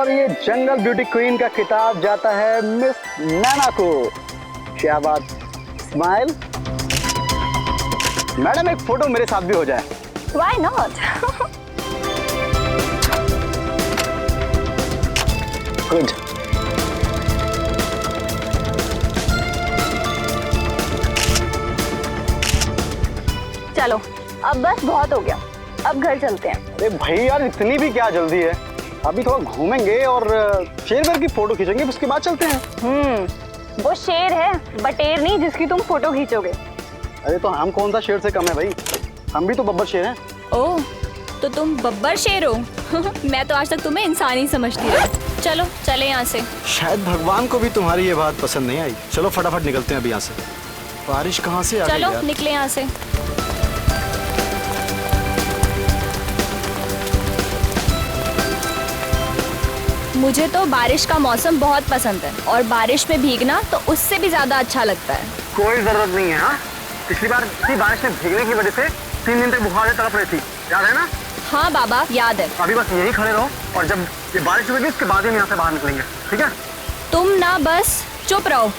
और ये जंगल beauty queen का खिताब जाता है मिस नैना को। क्या बात, स्माइल। मैडम एक फोटो मेरे साथ भी हो जाए। Why not? गुड। चलो अब बस बहुत हो गया, अब घर चलते हैं। अरे भाई यार, इतनी भी क्या जल्दी है? अभी थोड़ा घूमेंगे और शेर की फोटो खींचेंगे, उसके बाद चलते हैं। वो शेर है, बटेर नहीं जिसकी तुम फोटो खींचोगे। अरे तो हम कौन सा शेर से कम है भाई, हम भी तो बब्बर शेर हैं। ओह, तो तुम बब्बर शेर हो? मैं तो आज तक तुम्हें इंसान ही समझती रही। चलो चले यहाँ से। शायद भगवान को भी तुम्हारी ये बात पसंद नहीं आई। चलो फटाफट निकलते हैं अभी यहाँ से। बारिश कहाँ से आ गई चलो यार? निकले यहाँ से। मुझे तो बारिश का मौसम बहुत पसंद है और बारिश में भीगना तो उससे भी ज्यादा अच्छा लगता है। कोई जरूरत नहीं है। हाँ, पिछली बार इसी बारिश में भीगने की वजह से 3 दिन तक बुखार से तड़प रही थी, याद है ना? हाँ बाबा, याद है। अभी बस यही खड़े रहो और जब ये बारिश होगी उसके बाद ही हम यहाँ से बाहर निकलेंगे, ठीक है? तुम ना बस चुप रहो।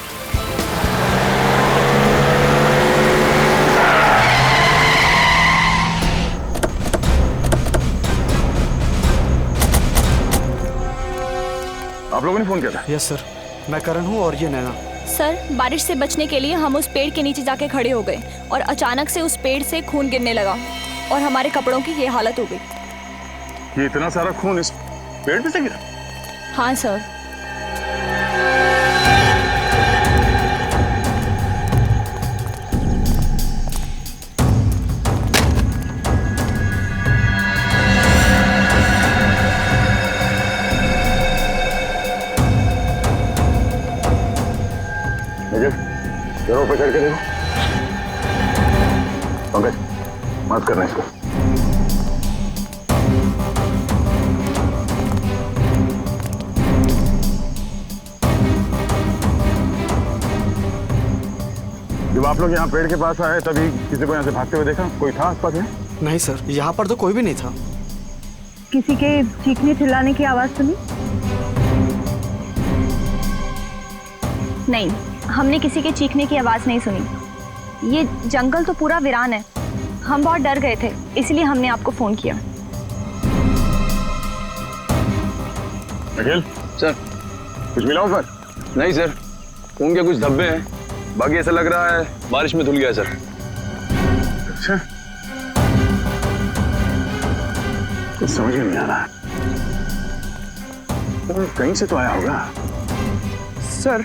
आप लोगों ने फोन किया था? यस सर, मैं करण हूँ और ये नैना। सर, बारिश से बचने के लिए हम उस पेड़ के नीचे जाके खड़े हो गए और अचानक से उस पेड़ से खून गिरने लगा और हमारे कपड़ों की ये हालत हो गई। ये इतना सारा खून इस पेड़ पे से गिरा? हाँ सर। जरा ऊपर चढ़ के देखो। पंकज, मत करना इसको। जब आप लोग यहाँ पेड़ के पास आए तभी किसी को यहाँ से भागते हुए देखा? कोई था आसपास में? नहीं सर, यहाँ पर तो कोई भी नहीं था। किसी के चीखने चिल्लाने की आवाज सुनी? नहीं, हमने किसी के चीखने की आवाज नहीं सुनी। ये जंगल तो पूरा वीरान है। हम बहुत डर गए थे, इसलिए हमने आपको फोन किया। अखिल सर, कुछ मिला ऊपर? नहीं सर, खून के कुछ धब्बे हैं, बाकी ऐसा लग रहा है बारिश में धुल गया सर। अच्छा, कुछ समझ में नहीं आ रहा। तो कहीं से तो आया होगा। सर,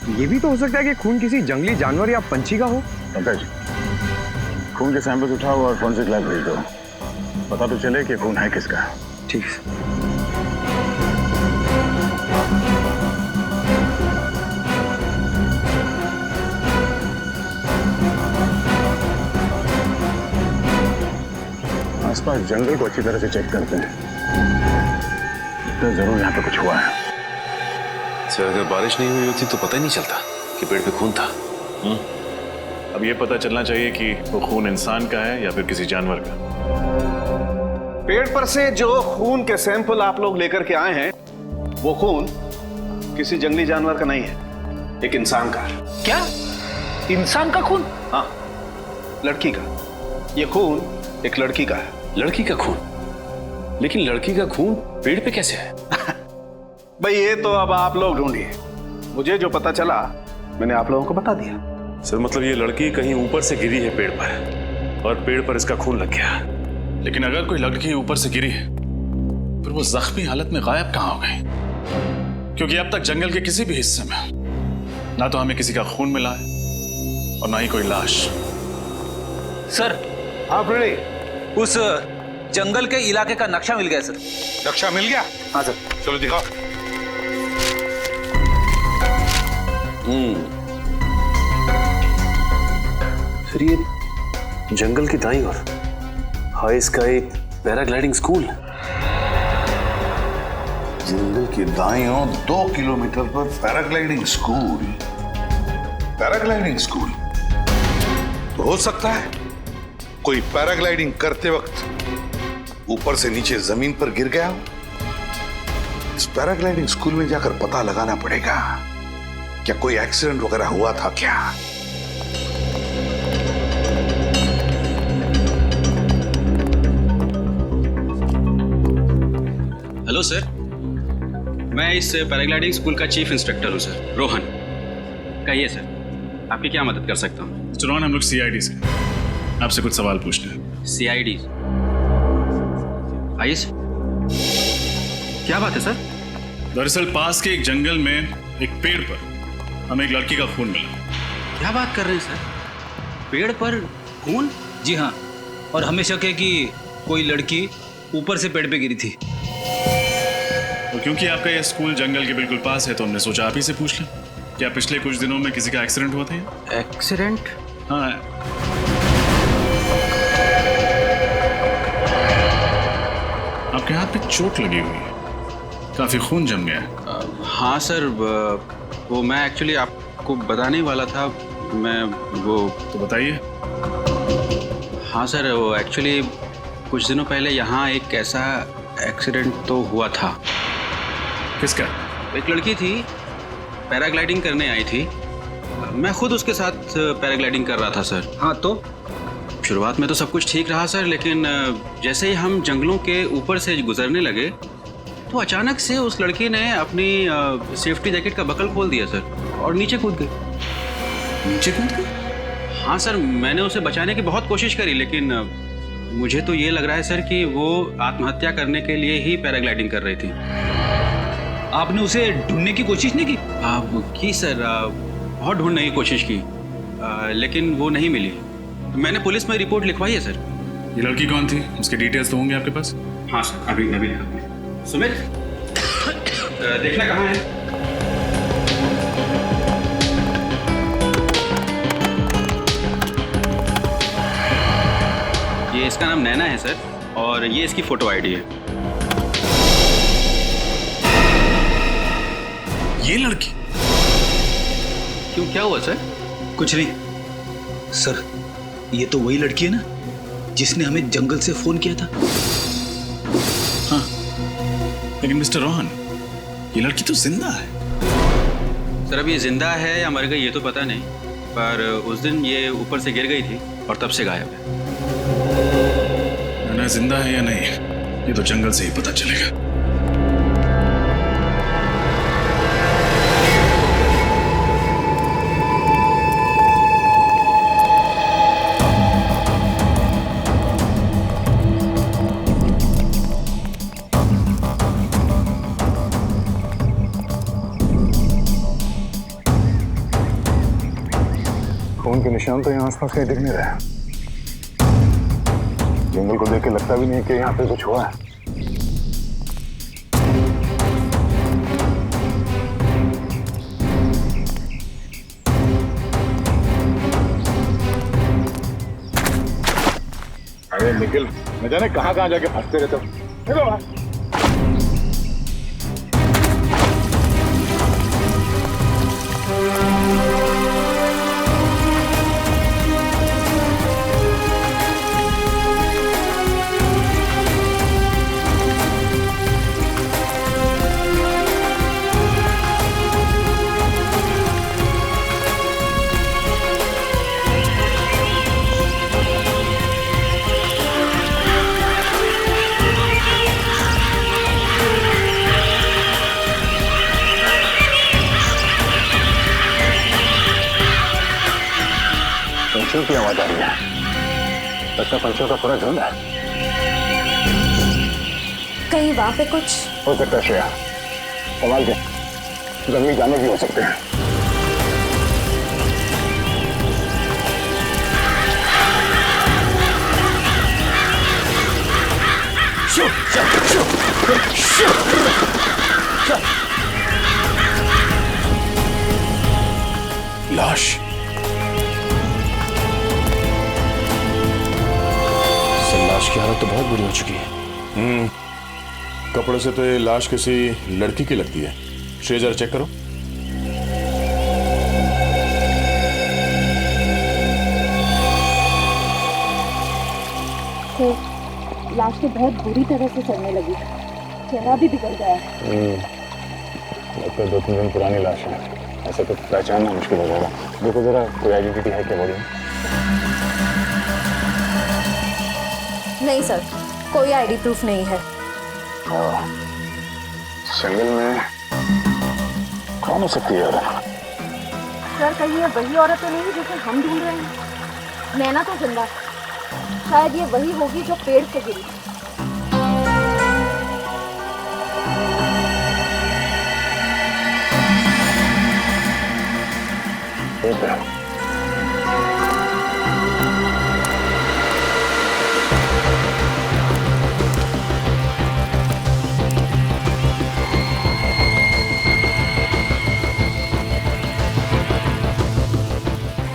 ये भी तो हो सकता है कि खून किसी जंगली जानवर या पंछी का हो। पंकज, खून के सैंपल्स उठाओ और फॉरेंसिक लैब भेज दो। पता तो चले कि खून है किसका। ठीक है। आसपास जंगल को अच्छी तरह से चेक करते हैं, तो जरूर यहाँ पे कुछ हुआ है। सर, अगर बारिश नहीं हुई होती तो पता ही नहीं चलता कि पेड़ पे खून था। अब ये पता चलना चाहिए कि वो खून इंसान का है या फिर किसी जानवर का। पेड़ पर से जो खून के सैंपल आप लोग लेकर के आए हैं, वो खून किसी जंगली जानवर का नहीं है, एक इंसान का है। क्या? इंसान का खून? हाँ, लड़की का। ये खून एक लड़की का है। लड़की का खून? लेकिन लड़की का खून पेड़ पे कैसे है? भाई ये तो अब आप लोग ढूंढिए। मुझे जो पता चला मैंने आप लोगों को बता दिया। सर, मतलब ये लड़की कहीं ऊपर से गिरी है पेड़ पर और पेड़ पर इसका खून लग गया। लेकिन अगर कोई लड़की ऊपर से गिरी है फिर वो जख्मी हालत में गायब कहाँ हो गई? क्योंकि अब तक जंगल के किसी भी हिस्से में ना तो हमें किसी का खून मिला है और ना ही कोई लाश। सर, हाँ प्रेडी, उस जंगल के इलाके का नक्शा मिल गया सर। नक्शा मिल गया? हाँ सर। चलो दिखाओ। फिर ये जंगल की दाईं ओर हाई स्काई पैराग्लाइडिंग स्कूल। जंगल के दाईं ओर 2 किलोमीटर पर पैराग्लाइडिंग स्कूल। पैराग्लाइडिंग स्कूल तो हो सकता है कोई पैराग्लाइडिंग करते वक्त ऊपर से नीचे जमीन पर गिर गया हो। इस पैराग्लाइडिंग स्कूल में जाकर पता लगाना पड़ेगा क्या कोई एक्सीडेंट वगैरह हुआ था क्या। हेलो सर, मैं इस पैराग्लाइडिंग स्कूल का चीफ इंस्ट्रक्टर हूँ सर, रोहन। कहिए सर, आपकी क्या मदद कर सकता हूँ? मिस्टर रोहन, हम लोग सीआईडी से आपसे कुछ सवाल पूछने हैं। सीआईडी? आइए सर, क्या बात है सर? दरअसल पास के एक जंगल में एक पेड़ पर हमें एक लड़की का खून मिला। क्या बात कर रहे हैं सर? पेड़ पर खून? जी हाँ, और हमें शक है कि कोई लड़की ऊपर से पेड़ पे गिरी थी। और क्योंकि आपका यह स्कूल जंगल के बिल्कुल पास है तो हमने सोचा आप ही से पूछ लें, क्या पिछले कुछ दिनों में किसी का एक्सीडेंट हुआ था? एक्सीडेंट? हाँ। आपके हाथ पे चोट लगी हुई है, काफी खून जम गया है। हाँ सर, वो मैं एक्चुअली आपको बताने वाला था। मैं वो तो बताइए। हाँ सर, वो एक्चुअली कुछ दिनों पहले यहाँ एक ऐसा एक्सीडेंट तो हुआ था। किसका? एक लड़की थी, पैराग्लाइडिंग करने आई थी। मैं खुद उसके साथ पैराग्लाइडिंग कर रहा था सर। हाँ तो? शुरुआत में तो सब कुछ ठीक रहा सर, लेकिन जैसे ही हम जंगलों के ऊपर से गुजरने लगे तो अचानक से उस लड़की ने अपनी सेफ्टी जैकेट का बकल खोल दिया सर और नीचे कूद गई। नीचे कूद गई? हाँ सर, मैंने उसे बचाने की बहुत कोशिश करी, लेकिन मुझे तो ये लग रहा है सर कि वो आत्महत्या करने के लिए ही पैराग्लाइडिंग कर रही थी। आपने उसे ढूंढने की कोशिश नहीं की? की सर, बहुत ढूंढने की कोशिश की, लेकिन वो नहीं मिली। मैंने पुलिस में रिपोर्ट लिखवाई है सर। ये लड़की कौन थी? उसके डिटेल्स तो होंगे आपके पास? हाँ सर, अभी सुमित, देखना कहाँ है? ये इसका नाम नैना है सर, और ये इसकी फोटो आईडी है। ये लड़की? क्यों, क्या हुआ सर? कुछ नहीं सर, ये तो वही लड़की है ना जिसने हमें जंगल से फोन किया था। हाँ, लेकिन मिस्टर रोहन, ये लड़की तो जिंदा है। सर, अब ये जिंदा है या मर गई ये तो पता नहीं, पर उस दिन ये ऊपर से गिर गई थी और तब से गायब है। ना जिंदा है या नहीं, ये तो जंगल से ही पता चलेगा। खून के निशान तो यहाँ आसपास कहीं दिख नहीं रहे। जंगल को देख के लगता भी नहीं कि यहाँ पे कुछ हुआ है। अरे निखिल, न जाने कहाँ कहाँ जाके फंसते रहते हो। निकलो बाहर। पंछियों की आवाज आ रही है। लगता पंछियों का पूरा झुंड है। कहीं वहां पे कुछ हो सकता है श्रेया, कमाल के जंगली जानवर भी हो सकते हैं। लाश। लाश की हालत तो बहुत बुरी हो चुकी है। कपड़े से तो ये लाश किसी लड़की की लगती है। श्रेया, जरा चेक करो। तो लाश तो बहुत बुरी तरह से सड़ने लगी। चेहरा भी बिगड़ गया है। लगता है 2-3 दिन पुरानी लाश है, ऐसा तो पहचानना मुश्किल हो जाएगा। देखो जरा कोई आइडेंटिटी है क्या बॉडी में? नहीं सर, कोई आईडी प्रूफ नहीं है। जंगल में कौन हो सकती है? सर कहीं ये वही औरत तो नहीं जिसे हम ढूंढ रहे हैं? नैना तो जिंदा, शायद ये वही होगी जो पेड़ से गिरी।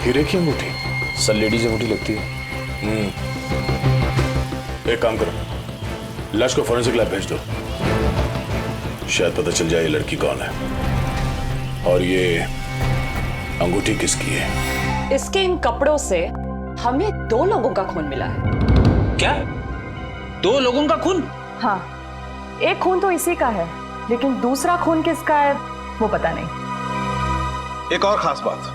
हीरे की अंगूठी? सर लेडीज अंगूठी लगती है। एक काम करो, लाश को फोरेंसिक लैब भेज दो, शायद पता चल जाए ये लड़की कौन है और ये अंगूठी किसकी है। इसके इन कपड़ों से हमें 2 लोगों का खून मिला है। क्या? 2 लोगों का खून? हाँ, एक खून तो इसी का है, लेकिन दूसरा खून किसका है वो पता नहीं। एक और खास बात,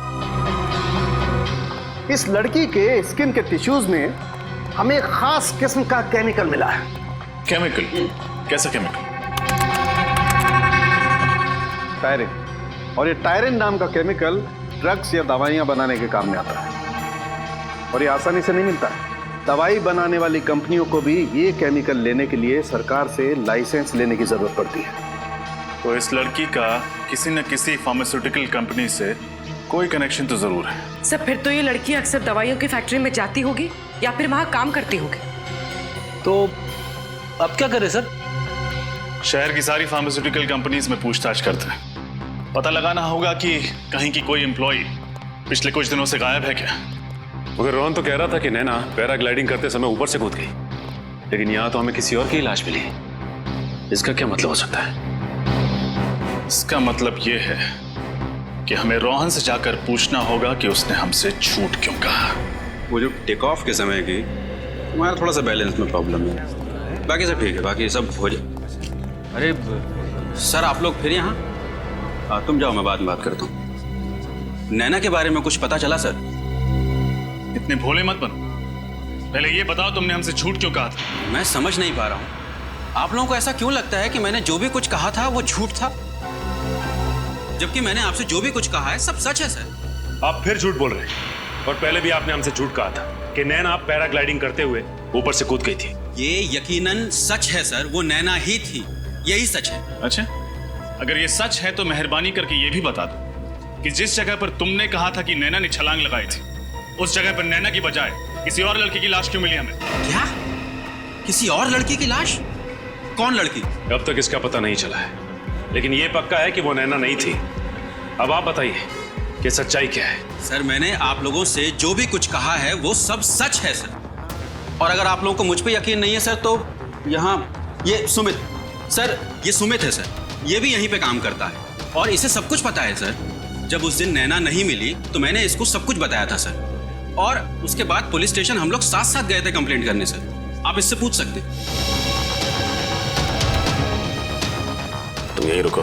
इस लड़की के स्किन के टिश्यूज में हमें एक खास किस्म का केमिकल मिला है। केमिकल? कैसा केमिकल? टायरिन। और ये टायरिन नाम का केमिकल ड्रग्स या दवाइयां बनाने के काम में आता है, और ये आसानी से नहीं मिलता है। दवाई बनाने वाली कंपनियों को भी ये केमिकल लेने के लिए सरकार से लाइसेंस लेने की जरूरत पड़ती है। तो इस लड़की का किसी न किसी फार्मास्यूटिकल कंपनी से कोई कनेक्शन तो जरूर है। सर फिर तो ये लड़की अक्सर दवाइयों की फैक्ट्री में जाती होगी या फिर वहां काम करती होगी। तो अब क्या करें सर? शहर की सारी फार्मास्यूटिकल कंपनीज में पूछताछ करते हैं, पता लगाना होगा कि कहीं की कोई एम्प्लॉय पिछले कुछ दिनों से गायब है क्या। मगर रोहन तो कह रहा था कि नैना पैराग्लाइडिंग करते समय ऊपर से कूद गई, लेकिन यहाँ तो हमें किसी और की लाश मिली। इसका क्या मतलब हो सकता है? इसका मतलब ये है कि हमें रोहन से जाकर पूछना होगा कि उसने हमसे झूठ क्यों कहा। वो जो टेक ऑफ के समय की हमारा थोड़ा सा बैलेंस में प्रॉब्लम है, बाकी सब ठीक है, बाकी सब हो जाए। अरे सर आप लोग फिर यहाँ? तुम जाओ, मैं बाद में बात करता हूँ। नैना के बारे में कुछ पता चला सर? इतने भोले मत बनो, पहले ये बताओ तुमने हमसे झूठ क्यों कहा था? मैं समझ नहीं पा रहा हूँ, आप लोगों को ऐसा क्यों लगता है कि मैंने जो भी कुछ कहा था वो झूठ था, जबकि मैंने आपसे जो भी कुछ कहा है सब सच है सर। आप फिर झूठ बोल रहे हैं, और पहले भी आपने हमसे झूठ कहा था कि नैना पैराग्लाइडिंग करते हुए ऊपर से कूद गई थी। ये यकीनन सच है सर, वो नैना ही थी, यही सच है। अच्छा, अगर ये सच है तो मेहरबानी करके ये भी बता दो कि जिस जगह पर तुमने कहा था कि नैना ने छलांग लगाई थी, उस जगह पर नैना की बजाय किसी और लड़की की लाश क्यों मिली हमें? क्या? किसी और लड़की की लाश? कौन लड़की? अब तक इसका पता नहीं चला है, लेकिन ये पक्का है कि वो नैना नहीं थी। अब आप बताइए कि सच्चाई क्या है? सर मैंने आप लोगों से जो भी कुछ कहा है वो सब सच है सर, और अगर आप लोगों को मुझ पे यकीन नहीं है सर तो यहाँ ये सुमित सर, ये सुमित है सर, ये भी यहीं पे काम करता है और इसे सब कुछ पता है सर। जब उस दिन नैना नहीं मिली तो मैंने इसको सब कुछ बताया था सर, और उसके बाद पुलिस स्टेशन हम लोग साथ साथ गए थे कंप्लेंट करने सर, आप इससे पूछ सकते। तुम यहीं रुको।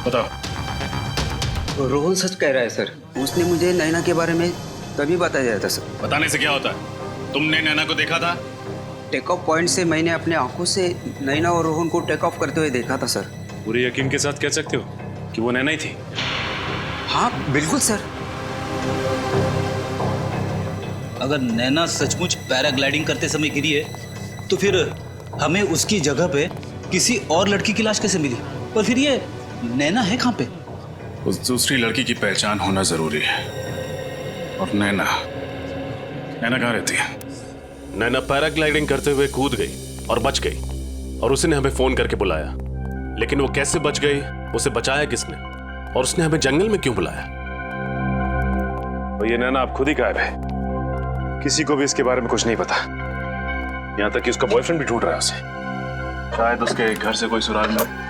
बताओ। रोहन सच कह रहा है सर, उसने मुझे नैना के बारे में तभी बताया था सर। बताने से क्या होता है? तुमने नैना को देखा था? टेक ऑफ पॉइंट से मैंने अपने आंखों से नैना और रोहन को टेक ऑफ करते हुए देखा था सर। पूरे यकीन के साथ कह सकते हो कि वो नैना ही थी? हाँ बिल्कुल सर। अगर नैना सचमुच पैराग्लाइडिंग करते समय गिरी है तो फिर हमें उसकी जगह पे किसी और लड़की की लाश कैसे मिली? और फिर ये नैना है कहाँ पे? उस दूसरी लड़की की पहचान होना जरूरी है। और नैना कहाँ रहती है? नैना पैराग्लाइडिंग करते हुए कूद गई और बच गई, और उसी ने हमें फोन करके बुलाया। लेकिन वो कैसे बच गई, उसे बचाया किसने, और उसने हमें जंगल में क्यों बुलाया? तो ये नैना अब खुद ही गायब है, किसी को भी इसके बारे में कुछ नहीं पता, यहाँ तक कि उसका बॉयफ्रेंड भी ढूंढ रहा है उसे। शायद उसके घर से कोई सुराग मिले।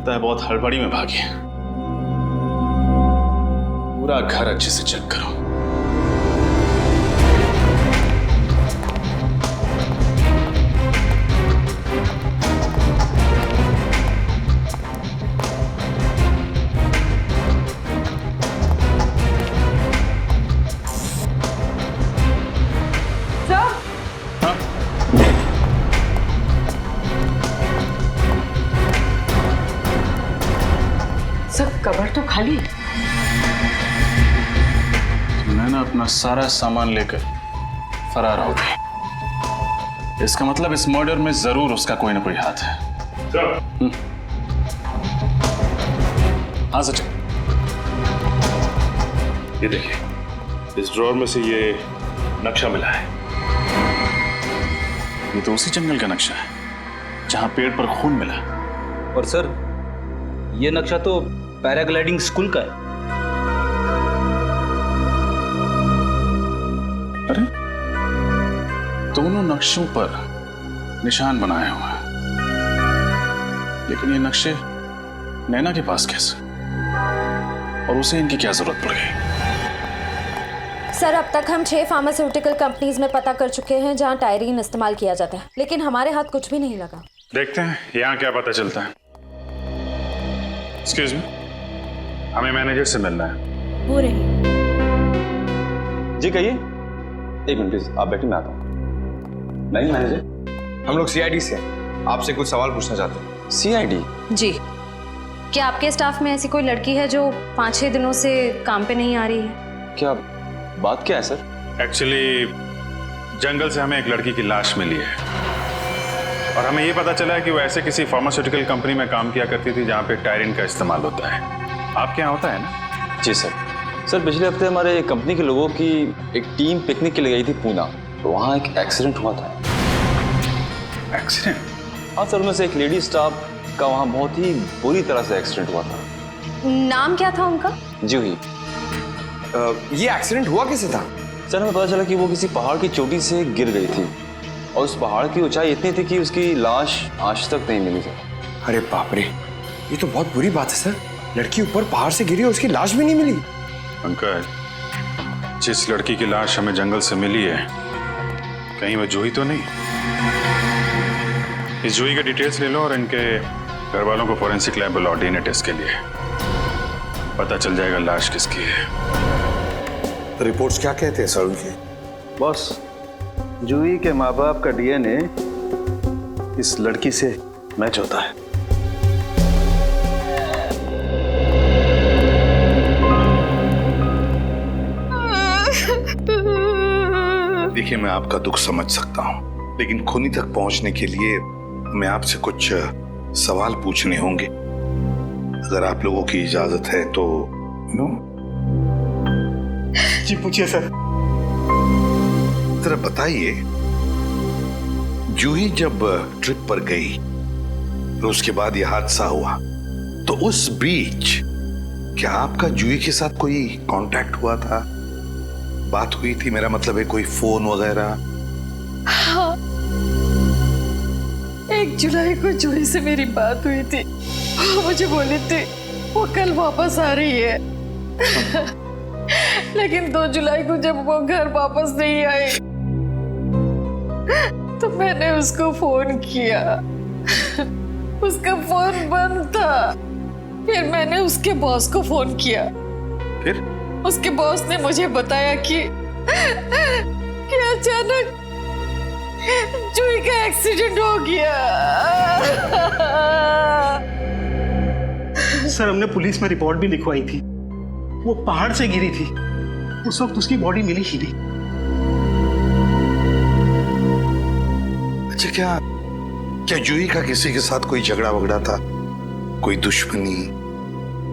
लगता है बहुत हड़बड़ी में भागी है। पूरा घर अच्छे से चेक करो। कबर तो खाली है। नैना अपना सारा सामान लेकर फरार हो गई। इसका मतलब इस मर्डर में जरूर उसका कोई ना कोई हाथ है। हाँ सचिन, ये देखिए, इस ड्रॉर में से ये नक्शा मिला है। ये तो उसी जंगल का नक्शा है जहां पेड़ पर खून मिला। और सर, ये नक्शा तो पैराग्लाइडिंग स्कूल का है। अरे, दोनों नक्शों पर निशान बनाए हुए हैं, लेकिन ये नक्शे नैना के पास कैसे, और उसे इनकी क्या जरूरत पड़ गई? सर, अब तक हम 6 फार्मास्यूटिकल कंपनीज में पता कर चुके हैं जहां टायरीन इस्तेमाल किया जाता है, लेकिन हमारे हाथ कुछ भी नहीं लगा। देखते हैं यहाँ क्या पता चलता है। एक्सक्यूज मी, हमें मैनेजर से मिलना है। वो रही। जी कहिए। एक मिनट प्लीज, आप बैठिए, मैं आता हूँ। नहीं मैनेजर, हम लोग सीआईडी से हैं, आपसे कुछ सवाल पूछना चाहते हैं। सीआईडी? जी। क्या आपके स्टाफ में ऐसी कोई लड़की है जो 5-6 दिनों से काम पे नहीं आ रही है? क्या बात क्या है सर? एक्चुअली जंगल से हमें एक लड़की की लाश मिली है, और हमें ये पता चला है कि वो ऐसे किसी फार्मास्यूटिकल कंपनी में काम किया करती थी जहाँ पे टायरिन का इस्तेमाल होता है। आपके यहाँ होता है ना? जी सर। सर, पिछले हफ्ते हमारे कंपनी के लोगों की एक टीम पिकनिक के लिए गई थी पूना, तो वहाँ एक एक्सीडेंट हुआ था। एक्सीडेंट? हाँ सर, उनमें से एक लेडी स्टाफ का वहाँ बहुत ही बुरी तरह से एक्सीडेंट हुआ था। नाम क्या था उनका? जूही। ये एक्सीडेंट हुआ कैसे था? सर, हमें पता चला कि वो किसी पहाड़ की चोटी से गिर गई थी, और उस पहाड़ की ऊंचाई इतनी थी कि उसकी लाश आज तक नहीं मिली थी। अरे बाप रे, ये तो बहुत बुरी बात है सर। लड़की ऊपर पहाड़ से गिरी और उसकी लाश भी नहीं मिली। पंकज, जिस लड़की की लाश हमें जंगल से मिली है, कहीं वो जूही तो नहीं? इस जूही के डिटेल्स ले लो और इनके घर वालों को फॉरेंसिक लैब बुलाओ डीएनए टेस्ट के लिए। पता चल जाएगा लाश किसकी है। रिपोर्ट्स क्या कहते हैं सर उनके? बॉस, जूही के माँ बाप का डीएनए इस लड़की से मैच होता है। देखिए, मैं आपका दुख समझ सकता हूं, लेकिन खूनी तक पहुंचने के लिए मैं आपसे कुछ सवाल पूछने होंगे। अगर आप लोगों की इजाजत है तो। नो? जी पूछिए सर। जरा बताइए, जूही जब ट्रिप पर गई और उसके बाद यह हादसा हुआ, तो उस बीच क्या आपका जूही के साथ कोई कांटेक्ट हुआ था? बात हुई थी, मेरा मतलब है कोई फोन वगैरह? हाँ, 1 जुलाई को जूही से मेरी बात हुई थी। वो मुझे बोली थी वो कल वापस आ रही है। लेकिन 2 जुलाई को जब वो घर वापस नहीं आई तो मैंने उसको फोन किया। उसका फोन बंद था। फिर मैंने उसके बॉस को फोन किया। फिर उसके बॉस ने मुझे बताया कि अचानक जूही का एक्सीडेंट हो गया। सर, हमने पुलिस में रिपोर्ट भी लिखवाई थी। वो पहाड़ से गिरी थी, उस वक्त उसकी बॉडी मिली ही नहीं। अच्छा, क्या जूही का किसी के साथ कोई झगड़ा वगड़ा था, कोई दुश्मनी?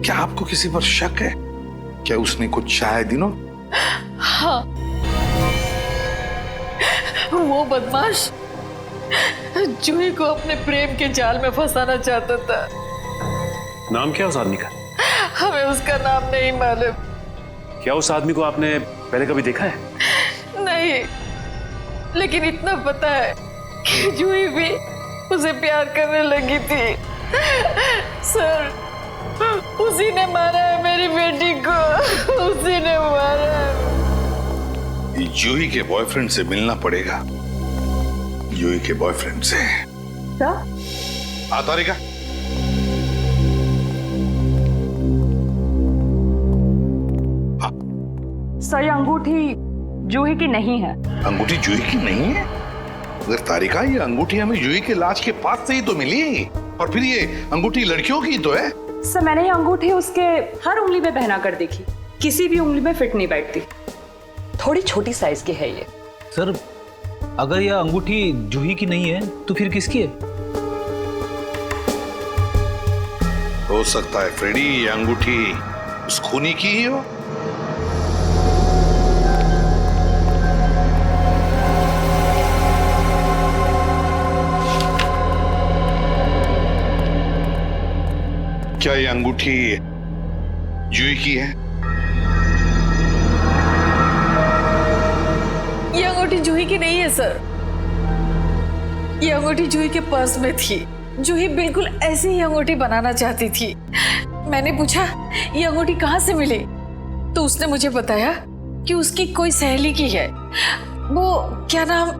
क्या आपको किसी पर शक है? क्या उसने कुछ शायद हाँ, वो बदमाश जूही को अपने प्रेम के जाल में फंसाना चाहता था। नाम क्या उस आदमी का? हमें उसका नाम नहीं मालूम। क्या उस आदमी को आपने पहले कभी देखा है? नहीं, लेकिन इतना पता है कि जूही भी उसे प्यार करने लगी थी। सर, उसी ने मारा है मेरी बेटी को, उसी ने मारा है। जूही के बॉयफ्रेंड से मिलना पड़ेगा, जूही के बॉयफ्रेंड से। क्या? तारिका, सर ये अंगूठी जूही की नहीं है। अंगूठी जूही की नहीं है? अगर तारिका, ये अंगूठी हमें जूही के लाश के पास से ही तो मिली, और फिर ये अंगूठी लड़कियों की तो है। सर मैंने ये अंगूठी उसके हर उंगली में पहना कर देखी, किसी भी उंगली में फिट नहीं बैठती। थोड़ी छोटी साइज की है ये। सर अगर यह अंगूठी जूही की नहीं है तो फिर किसकी है? हो सकता है फ्रेडी, ये अंगूठी उस खूनी की ही हो। क्या ये अंगूठी जूही की है? ये अंगूठी जूही की नहीं है सर, ये अंगूठी जूही के पर्स में थी। जूही बिल्कुल ऐसी ही अंगूठी बनाना चाहती थी। मैंने पूछा ये अंगूठी कहाँ से मिली, तो उसने मुझे बताया कि उसकी कोई सहेली की है। वो क्या नाम,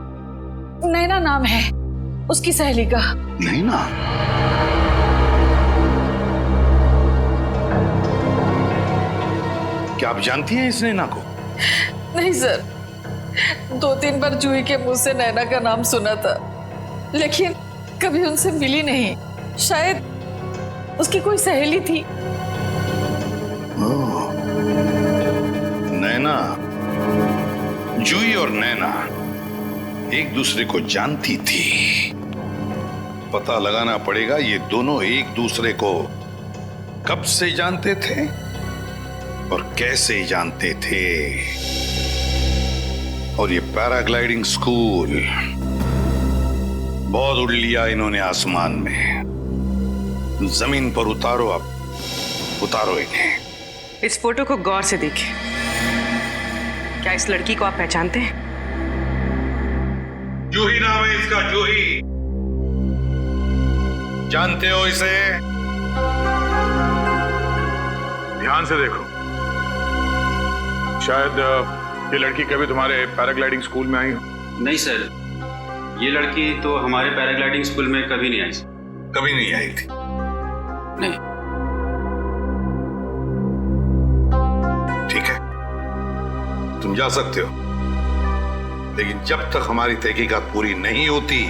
नैना नाम है उसकी सहेली का। नैना? क्या आप जानती हैं इस नैना को? नहीं सर, 2-3 बार जूही के मुंह से नैना का नाम सुना था, लेकिन कभी उनसे मिली नहीं। शायद उसकी कोई सहेली थी। ओह, नैना, जूही और नैना एक दूसरे को जानती थी। पता लगाना पड़ेगा ये दोनों एक दूसरे को कब से जानते थे और कैसे जानते थे। और ये पैराग्लाइडिंग स्कूल, बहुत उड़ लिया इन्होंने आसमान में, जमीन पर उतारो, अब उतारो इन्हें। इस फोटो को गौर से देखिए। क्या इस लड़की को आप पहचानते हैं? जूही नाम है इसका, जूही। जानते हो इसे? ध्यान से देखो, शायद ये लड़की कभी तुम्हारे पैराग्लाइडिंग स्कूल में आई हो। नहीं सर, ये लड़की तो हमारे पैराग्लाइडिंग स्कूल में कभी नहीं आई। कभी नहीं आई थी? नहीं। ठीक है, तुम जा सकते हो, लेकिन जब तक हमारी तहकीकात पूरी नहीं होती,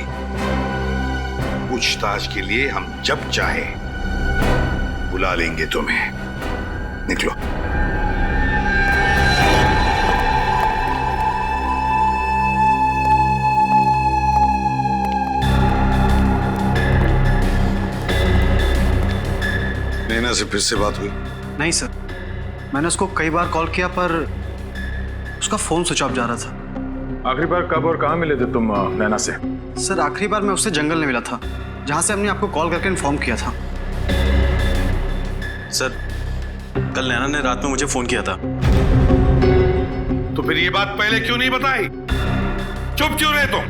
पूछताछ के लिए हम जब चाहें बुला लेंगे तुम्हें। निकलो। नैना से फिर से बात हुई? नहीं सर, मैंने उसको कई बार कॉल किया पर उसका फोन स्विच ऑफ जा रहा था। आखिरी बार कब और कहाँ मिले थे तुम नैना से? सर आखिरी बार मैं उससे जंगल में मिला था, जहां से हमने आपको कॉल करके इन्फॉर्म किया था। सर कल नैना ने रात में मुझे फोन किया था। तो फिर ये बात पहले क्यों नहीं बताई? चुप क्यों रहे तुम?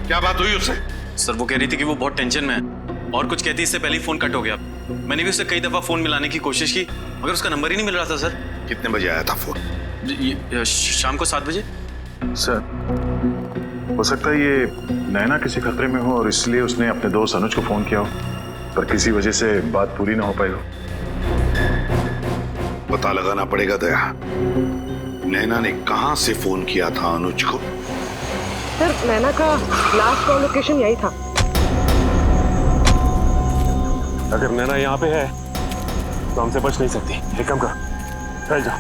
क्या बात हुई उससे? सर वो कह रही थी कि वो बहुत टेंशन में है, और कुछ कहती इससे पहले ही फोन कट हो गया। मैंने भी उससे कई दफा फोन मिलाने की कोशिश की, मगर उसका नंबर ही नहीं मिल रहा था। सर कितने बजे आया था फोन? शाम को 7 बजे। सर हो सकता है ये नैना किसी खतरे में हो और इसलिए उसने अपने दोस्त अनुज को फोन किया हो, पर किसी वजह से बात पूरी ना हो पाई हो। पता लगाना पड़ेगा दया, नैना ने कहां से फोन किया था अनुज को? सर नैना का लास्ट कॉल लोकेशन यही था। अगर नैना यहाँ पे है तो हमसे बच नहीं सकती। एक काम कर, चल जा।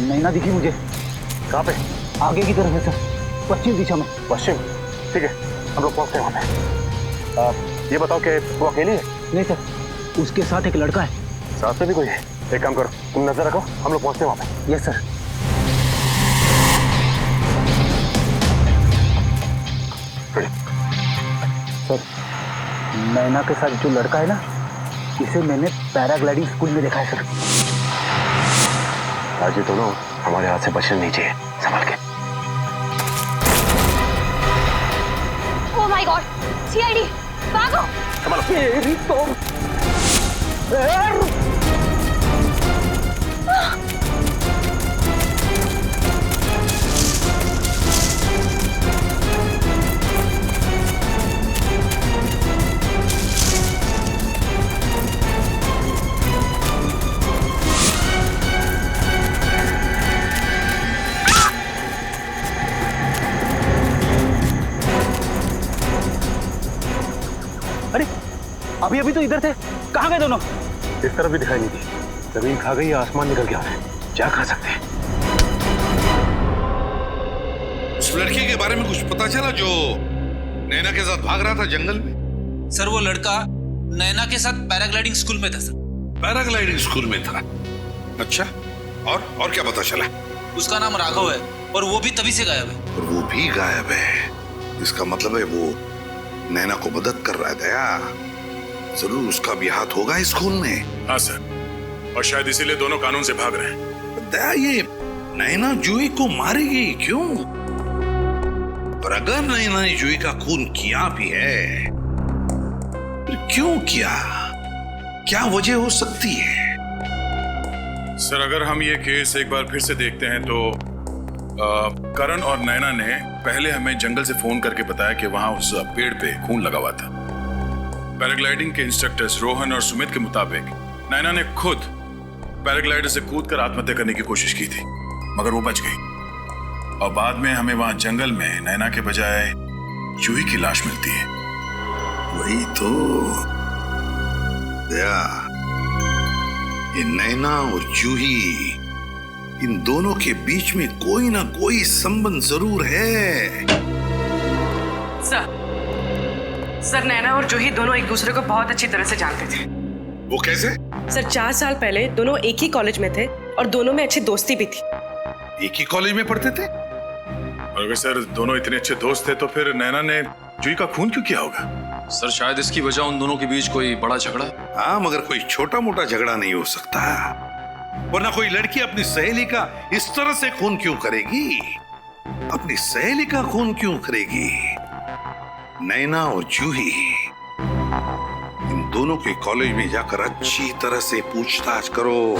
नैना दिखी मुझे। कहाँ पे? आगे की तरफ है सर, पश्चिम दिशा में। पश्चिम? ठीक है, हम लोग पहुंचते हैं वहां पे। ये बताओ कि वो अकेली है? नहीं सर, उसके साथ एक लड़का है। साथ में भी कोई है? एक काम करो, तुम नजर रखो, हम लोग पहुंचते हैं वहां पे। Yes sir. सर, नैना के साथ जो लड़का है ना, इसे मैंने पैराग्लाइडिंग स्कूल में देखा है सर। आज ये दोनों हमारे हाथ से बचने नहीं चाहिए, संभाल के। ओह माय गॉड, सीआईडी, भागो! तेरी तो अभी अभी तो इधर थे, कहाँ गए दोनों? इस तरफ भी दिखाई नहीं दी। जमीन खा गई, आसमान निकल गया है। क्या खा सकते हैं? उस लड़के के बारे में कुछ पता चला जो नैना के साथ भाग रहा था जंगल में? सर, वो लड़का नैना के साथ पैराग्लाइडिंग स्कूल में था सर। पैराग्लाइडिंग स्कूल में था? अच्छा, और क्या पता चला? उसका नाम राघव है और वो भी तभी से गायब है। और वो भी गायब है, इसका मतलब है वो नैना को मदद कर रहा है। दया, जरूर उसका भी हाथ होगा इस खून में। हाँ सर, और शायद इसीलिए दोनों कानून से भाग रहे हैं। दया, ये नैना जूही को मारेगी क्यों? और अगर नैना ने जूही का खून किया भी है, फिर क्यों किया? क्या वजह हो सकती है? सर, अगर हम ये केस एक बार फिर से देखते हैं तो करण और नैना ने पहले हमें जंगल से फोन करके बताया कि वहां उस पेड़ पे खून लगा हुआ था। पैराग्लाइडिंग के इंस्ट्रक्टर्स रोहन और सुमित के मुताबिक नैना ने खुद पैराग्लाइडर से कूदकर आत्महत्या करने की कोशिश की थी, मगर वो बच गई। और बाद में हमें वहां जंगल में नैना के बजाय जूही की लाश मिलती है। वही तो दया, ये नैना और जूही, इन दोनों के बीच में कोई ना कोई संबंध जरूर है। सर, नैना और जूही दोनों एक दूसरे को बहुत अच्छी तरह से जानते थे। वो कैसे? सर, 4 साल पहले दोनों एक ही कॉलेज में थे और दोनों में अच्छी दोस्ती भी थी। एक ही कॉलेज में पढ़ते थे? और अगर सर दोनों इतने अच्छे दोस्त थे तो फिर नैना ने जूही का खून क्यों किया होगा? सर, शायद इसकी वजह उन दोनों के बीच कोई बड़ा झगड़ा। हाँ, मगर कोई छोटा मोटा झगड़ा नहीं हो सकता, वरना कोई लड़की अपनी सहेली का इस तरह से खून क्यों करेगी? अपनी सहेली का खून क्यों करेगी? नैना और जूही, इन दोनों के कॉलेज में जाकर अच्छी तरह से पूछताछ करो।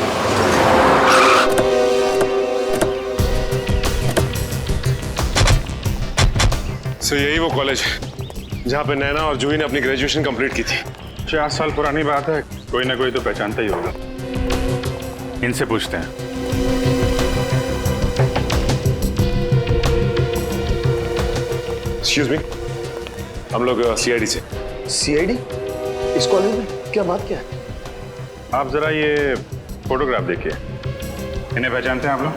सर, यही वो कॉलेज है जहाँ पे नैना और जूही ने अपनी ग्रेजुएशन कंप्लीट की थी। 4 साल पुरानी बात है, कोई ना कोई तो पहचानता ही होगा। इनसे पूछते हैं। एक्सक्यूज मी, हम लोग सीआईडी से। सीआईडी? इस कॉलेज में क्या बात क्या है? आप जरा ये फोटोग्राफ देखिए, इन्हें पहचानते हैं आप लोग?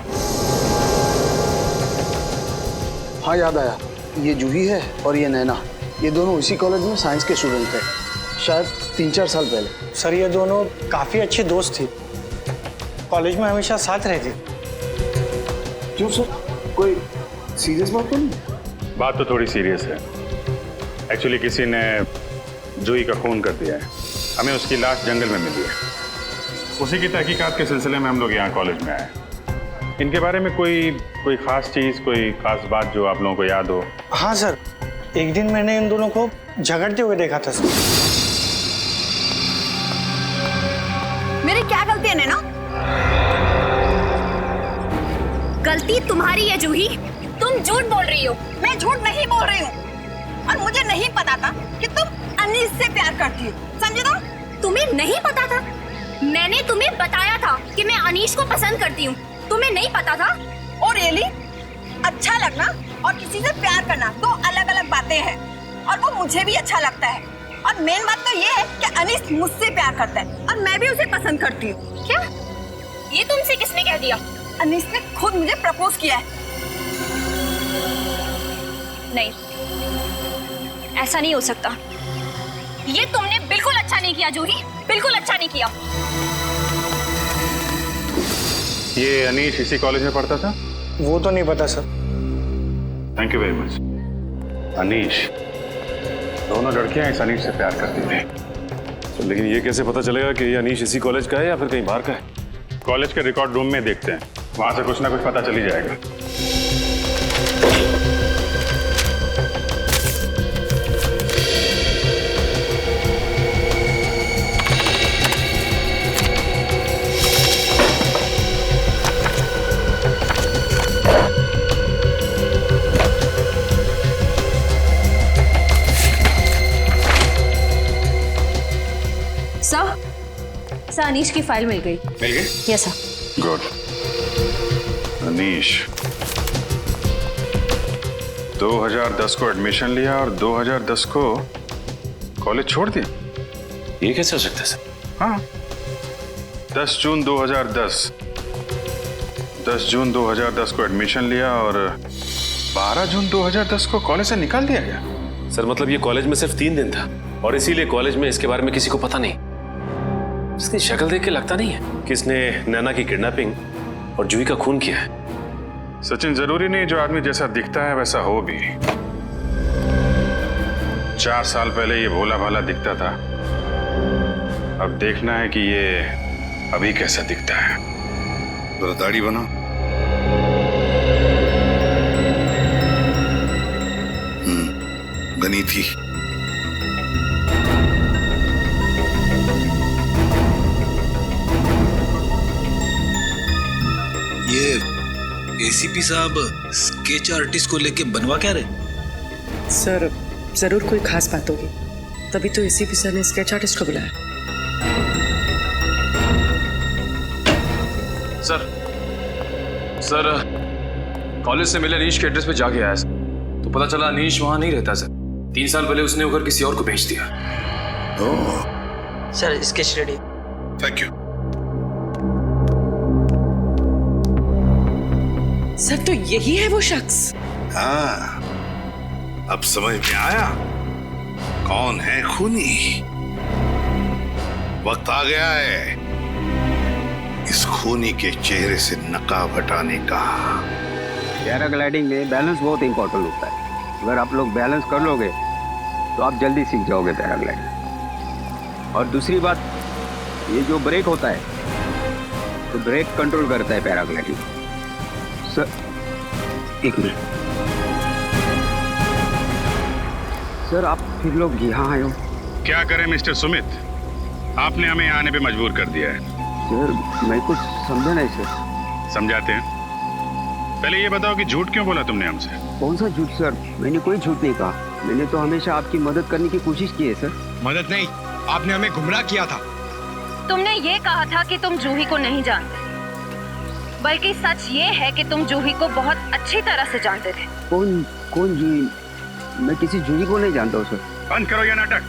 हाँ, याद आया, ये जूही है और ये नैना। ये दोनों इसी कॉलेज में साइंस के स्टूडेंट थे, शायद 3-4 साल पहले। सर, ये दोनों काफी अच्छी दोस्त थी, कॉलेज में हमेशा साथ रहती। क्यों सर, कोई सीरियस बात तो नहीं? बात तो थोड़ी सीरियस है। एक्चुअली किसी ने जूही का खून कर दिया है, हमें उसकी लाश जंगल में मिली है। उसी की तहकीकात के सिलसिले में हम लोग यहाँ कॉलेज में आए। इनके बारे में कोई खास चीज, कोई खास बात जो आप लोगों को याद हो? हाँ सर, एक दिन मैंने इन दोनों को झगड़ते हुए देखा था सर। मेरी क्या गलती है नैना? गलती तुम्हारी है जूही, तुम झूठ बोल रही हो। मैं झूठ नहीं बोल रही हूँ, और मुझे नहीं पता था कि तुम अनीस से प्यार करती हो, समझे ना? तुम्हें नहीं पता था? मैंने तुम्हें बताया था कि मैं अनीश को पसंद करती हूँ, तुम्हें नहीं पता था? और रियली, अच्छा लगना और किसी से प्यार करना 2 अलग-अलग बातें हैं, और वो मुझे भी अच्छा लगता है। और मेन बात तो ये है कि अनीस मुझसे प्यार करता है और मैं भी उसे पसंद करती हूँ। क्या? ये तुमसे किसने कह दिया? अनीस ने खुद मुझे प्रपोज किया है। नहीं, ऐसा नहीं हो सकता। ये तुमने बिल्कुल अच्छा नहीं किया जूही, बिल्कुल अच्छा नहीं किया। ये अनीश इसी कॉलेज में पढ़ता था? वो तो नहीं पता sir. Thank you very much. Anish दोनों लड़कियां इस अनीश से प्यार करती थी। तो लेकिन ये कैसे पता चलेगा कि ये अनीश इसी कॉलेज का है या फिर कहीं बाहर का है? कॉलेज के रिकॉर्ड रूम में देखते हैं, वहां से कुछ ना कुछ पता चल ही जाएगा। सर अनीश की फाइल मिल गई। मिल गई? Yes sir. गुड। अनीश 2010 को एडमिशन लिया और 2010 को कॉलेज छोड़ दिया। ये कैसे हो सकता है सर? हाँ, 10 जून 2010 को एडमिशन लिया और 12 जून 2010 को कॉलेज से निकाल दिया गया। सर मतलब ये कॉलेज में सिर्फ 3 दिन था और इसीलिए कॉलेज में इसके बारे में किसी को पता नहीं। इसकी शक्ल देख के लगता नहीं है कि इसने नैना की किडनैपिंग और जूही का खून किया है। सचिन, जरूरी नहीं जो आदमी जैसा दिखता है वैसा हो भी। 4 साल पहले ये भोला भाला दिखता था, अब देखना है कि ये अभी कैसा दिखता है। जरा दाढ़ी बनाओ। बनी थी। ये एसीपी साहब स्केच आर्टिस्ट को लेके बनवा क्या रहे? सर जरूर कोई खास बात होगी, तभी तो एसीपी सर ने स्केच आर्टिस्ट को बुलाया। सर कॉलेज से मिले अनीश के एड्रेस पे जाके आया सर, तो पता चला अनीश वहां नहीं रहता सर। 3 साल पहले उसने उधर किसी और को भेज दिया। Sir sketch ready. Thank you. Sir तो यही है वो शख्स। हाँ, अब समझ में आया कौन है खूनी। वक्त आ गया है इस खूनी के चेहरे से नकाब हटाने का। पैराग्लाइडिंग में बैलेंस बहुत इंपॉर्टेंट होता है। अगर आप लोग बैलेंस कर लोगे तो आप जल्दी सीख जाओगे पैराग्लाइडिंग। और दूसरी बात, ये जो ब्रेक होता है तो ब्रेक कंट्रोल करता है पैराग्लाइडिंग। Sir 1 minute. सर आप फिर लोग यहाँ आए हो? क्या करें मिस्टर सुमित, आपने हमें आने पे मजबूर कर दिया है। सर मैं कुछ समझा नहीं सर। समझाते हैं। पहले ये बताओ कि झूठ क्यों बोला तुमने हमसे? कौन सा झूठ सर? मैंने कोई झूठ नहीं कहा। मैंने तो हमेशा आपकी मदद करने की कोशिश की है सर। मदद नहीं, आपने हमें गुमराह किया था। तुमने ये कहा था कि तुम जूही को नहीं जानते, बल्कि सच ये है कि तुम जूही को बहुत अच्छी तरह से जानते थे। कौन जूही? मैं किसी जूही को नहीं जानता हूँ सर। बंद करो ये नाटक।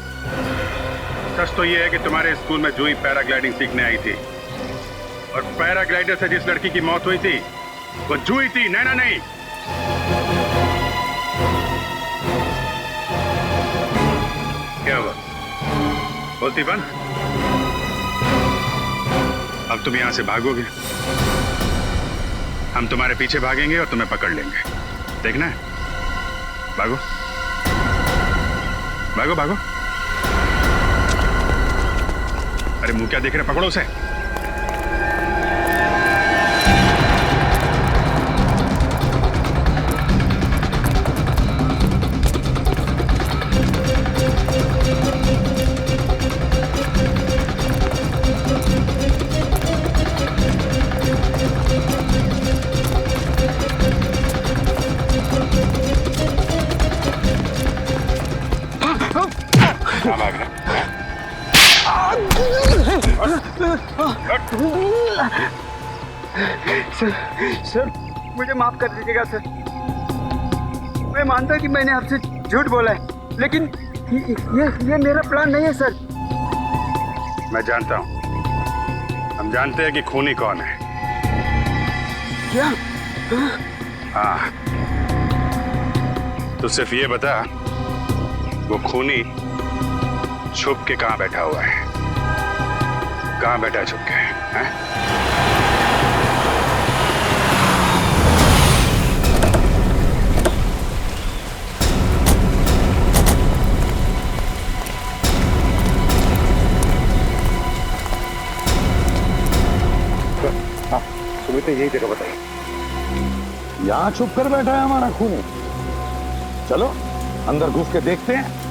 सच तो ये है कि तुम्हारे स्कूल में जूही पैराग्लाइडिंग सीखने आई थी और पैराग्लाइडर से जिस लड़की की मौत हुई थी वो जूही थी, नैना नहीं। क्या हुआ? बोलती बंद। अब तुम यहां से भागोगे, हम तुम्हारे पीछे भागेंगे और तुम्हें पकड़ लेंगे। देखना है? भागो भागो भागो। अरे मुंह क्या देख रहे, पकड़ो उसे। सर मुझे माफ कर दीजिएगा सर। मैं मानता कि मैंने आपसे झूठ बोला है, लेकिन ये मेरा प्लान नहीं है सर। मैं जानता हूं, हम जानते हैं कि खूनी कौन है। क्या? हाँ, तो सिर्फ ये बता वो खूनी छुप के कहां बैठा हुआ है? कहां बैठा है छुप के? हैं? हाँ सुमित यही जगह बताइए। यहाँ छुप कर बैठा है हमारा खूनी। चलो अंदर घुस के देखते हैं।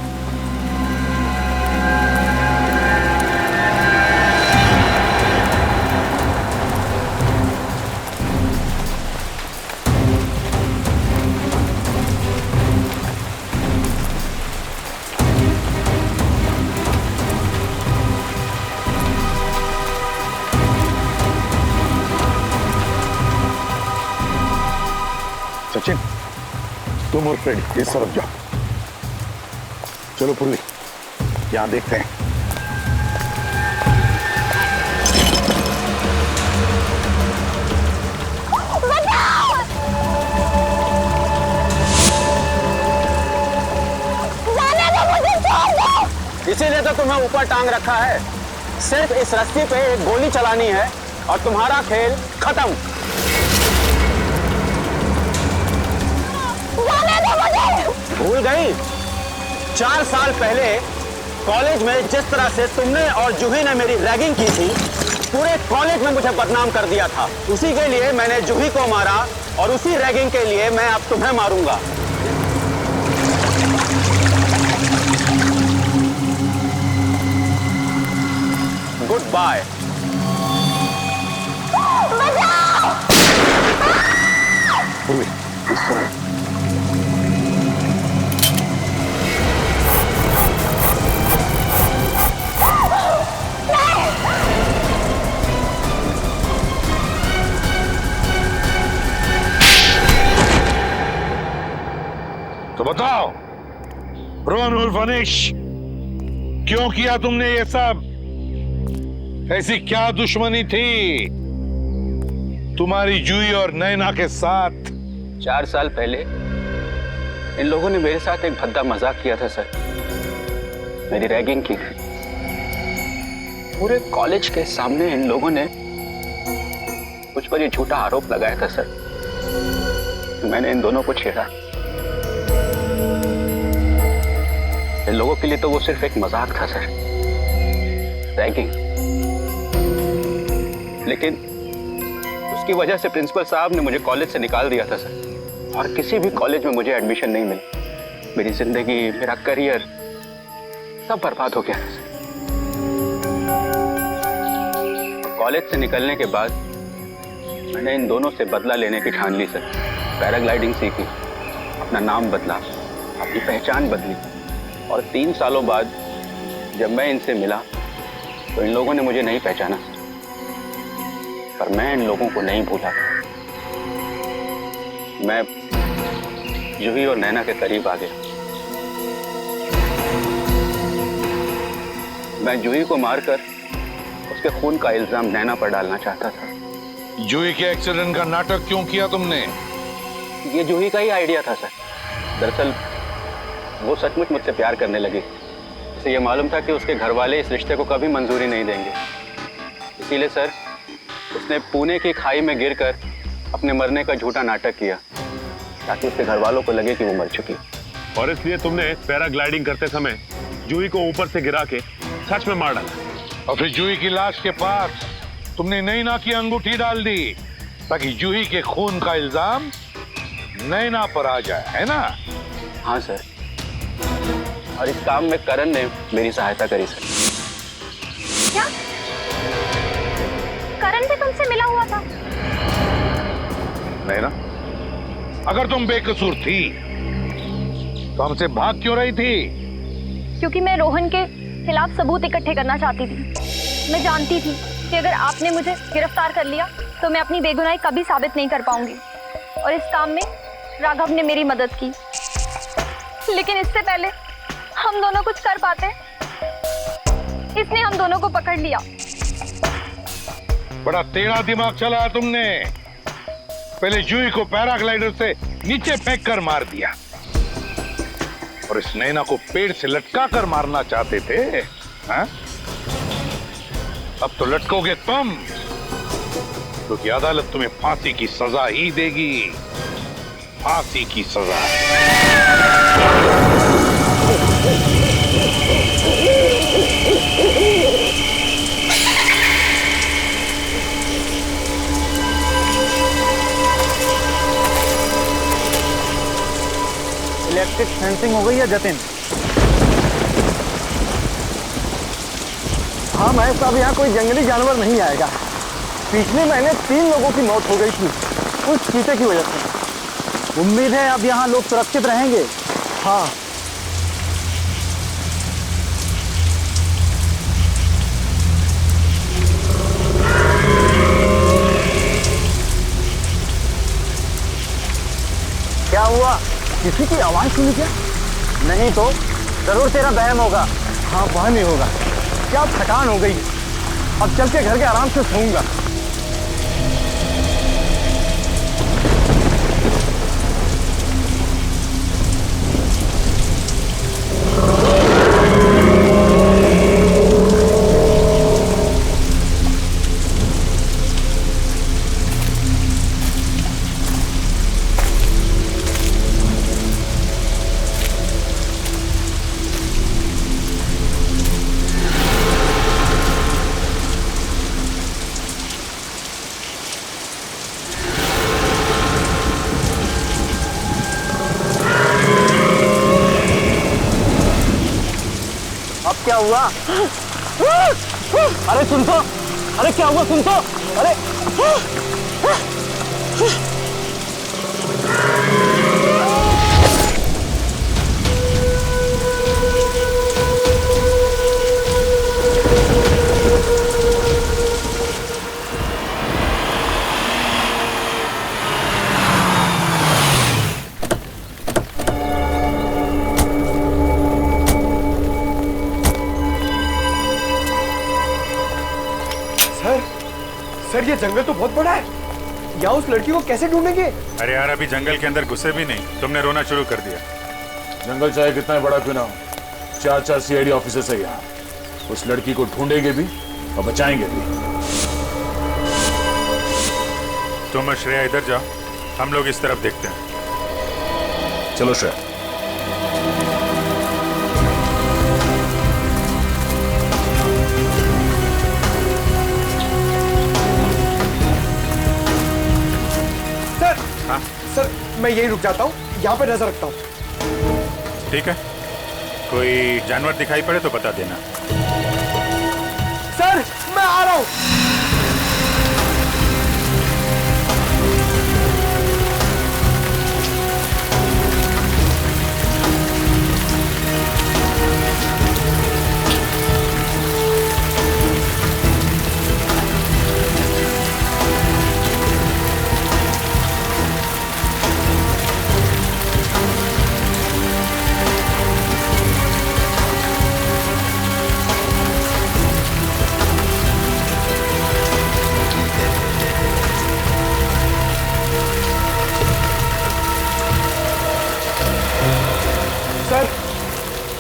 सचिन तुम और फ्रेडी इस तरफ जाओ। चलो पुरली यहां देखते हैं। इसीलिए तो तुम्हें ऊपर टांग रखा है। सिर्फ इस रस्सी पे एक गोली चलानी है और तुम्हारा खेल खत्म। भूल गई? 4 साल पहले कॉलेज में जिस तरह से तुमने और जूही ने मेरी रैगिंग की थी, पूरे कॉलेज में मुझे बदनाम कर दिया था। उसी के लिए मैंने जूही को मारा और उसी रैगिंग के लिए मैं अब तुम्हें मारूंगा। Good bye. तो बताओ रोहन उर्फ अनिश, क्यों किया तुमने ये सब? ऐसी क्या दुश्मनी थी तुम्हारी जूही और नैना के साथ? 4 साल पहले इन लोगों ने मेरे साथ एक भद्दा मजाक किया था सर। मेरी रैगिंग की थी। पूरे कॉलेज के सामने इन लोगों ने मुझ पर ये झूठा आरोप लगाया था सर। मैंने इन दोनों को छेड़ा। इन लोगों के लिए तो वो सिर्फ एक मजाक था सर, रैगिंग। लेकिन उसकी वजह से प्रिंसिपल साहब ने मुझे कॉलेज से निकाल दिया था सर। और किसी भी कॉलेज में मुझे एडमिशन नहीं मिली। मेरी जिंदगी, मेरा करियर सब बर्बाद हो गया था सर। कॉलेज से निकलने के बाद मैंने इन दोनों से बदला लेने की ठान ली सर। पैराग्लाइडिंग सीखी, अपना नाम बदला, अपनी पहचान बदली। और 3 सालों बाद जब मैं इनसे मिला तो इन लोगों ने मुझे नहीं पहचाना, पर मैं इन लोगों को नहीं भूला। मैं जूही और नैना के करीब आ गया। मैं जूही को मारकर उसके खून का इल्जाम नैना पर डालना चाहता था। जूही के एक्सीडेंट का नाटक क्यों किया तुमने? ये जूही का ही आइडिया था सर। दरअसल वो सचमुच मुझसे प्यार करने लगी। उसे ये मालूम था कि उसके घर वाले इस रिश्ते को कभी मंजूरी नहीं देंगे। इसीलिए सर उसने पुणे की खाई में गिरकर अपने मरने का झूठा नाटक किया ताकि उसके घर वालों को लगे कि वो मर चुकी। और इसलिए तुमने पैराग्लाइडिंग करते समय जूही को ऊपर से गिरा के सच में मार डाला। और फिर जूही की लाश के पास तुमने नैना की अंगूठी डाल दी ताकि जूही के खून का इल्जाम नैना पर आ जाए, है ना? हाँ सर। और इस काम में करण ने मेरी सहायता करी सर। क्या? करण भी तुमसे मिला हुआ था? नैना, अगर तुम बेकसूर थी तो हमसे भाग क्यों रही थी? क्योंकि मैं रोहन के खिलाफ सबूत इकट्ठे करना चाहती थी। मैं जानती थी कि अगर आपने मुझे गिरफ्तार कर लिया तो मैं अपनी बेगुनाही कभी साबित नहीं कर पाऊंगी। और इस काम में राघव ने मेरी मदद की। लेकिन इससे पहले हम दोनों कुछ कर पाते, इसने हम दोनों को पकड़ लिया। बड़ा टेढ़ा दिमाग चला तुमने। पहले जूही को पैराग्लाइडर से नीचे फेंक कर मार दिया और इस नैना को पेड़ से लटका कर मारना चाहते थे, हाँ? अब तो लटकोगे तुम, क्योंकि अदालत तुम्हें फांसी की सजा ही देगी। फांसी की सजा। इलेक्ट्रिक फेंसिंग हो गई है जतिन? हाँ महेश साहब, यहाँ कोई जंगली जानवर नहीं आएगा। पिछले महीने 3 लोगों की मौत हो गई थी उस चीते की वजह से। उम्मीद है अब यहाँ लोग सुरक्षित रहेंगे। हाँ। क्या हुआ? किसी की आवाज सुनी क्या? नहीं तो जरूर तेरा वहम होगा। हाँ वहम ही होगा। क्या थकान हो गई, अब चल के घर के आराम से सोऊंगा। क्या हुआ? अरे सुन तो, अरे क्या हुआ सुन तो, अरे सर ये जंगल तो बहुत बड़ा है, यहाँ उस लड़की को कैसे ढूंढेंगे? अरे यार अभी जंगल के अंदर घुसे भी नहीं, तुमने रोना शुरू कर दिया। जंगल चाहे कितना बड़ा क्यों ना हो, 4 सीआईडी ऑफिसर्स है यहाँ। उस लड़की को ढूंढेंगे भी और बचाएंगे भी। तुम और श्रेया इधर जाओ, हम लोग इस तरफ देखते हैं। चलो श्रेया। सर मैं यही रुक जाता हूँ, यहाँ पे नजर रखता हूँ। ठीक है, कोई जानवर दिखाई पड़े तो बता देना। सर मैं आ रहा हूँ।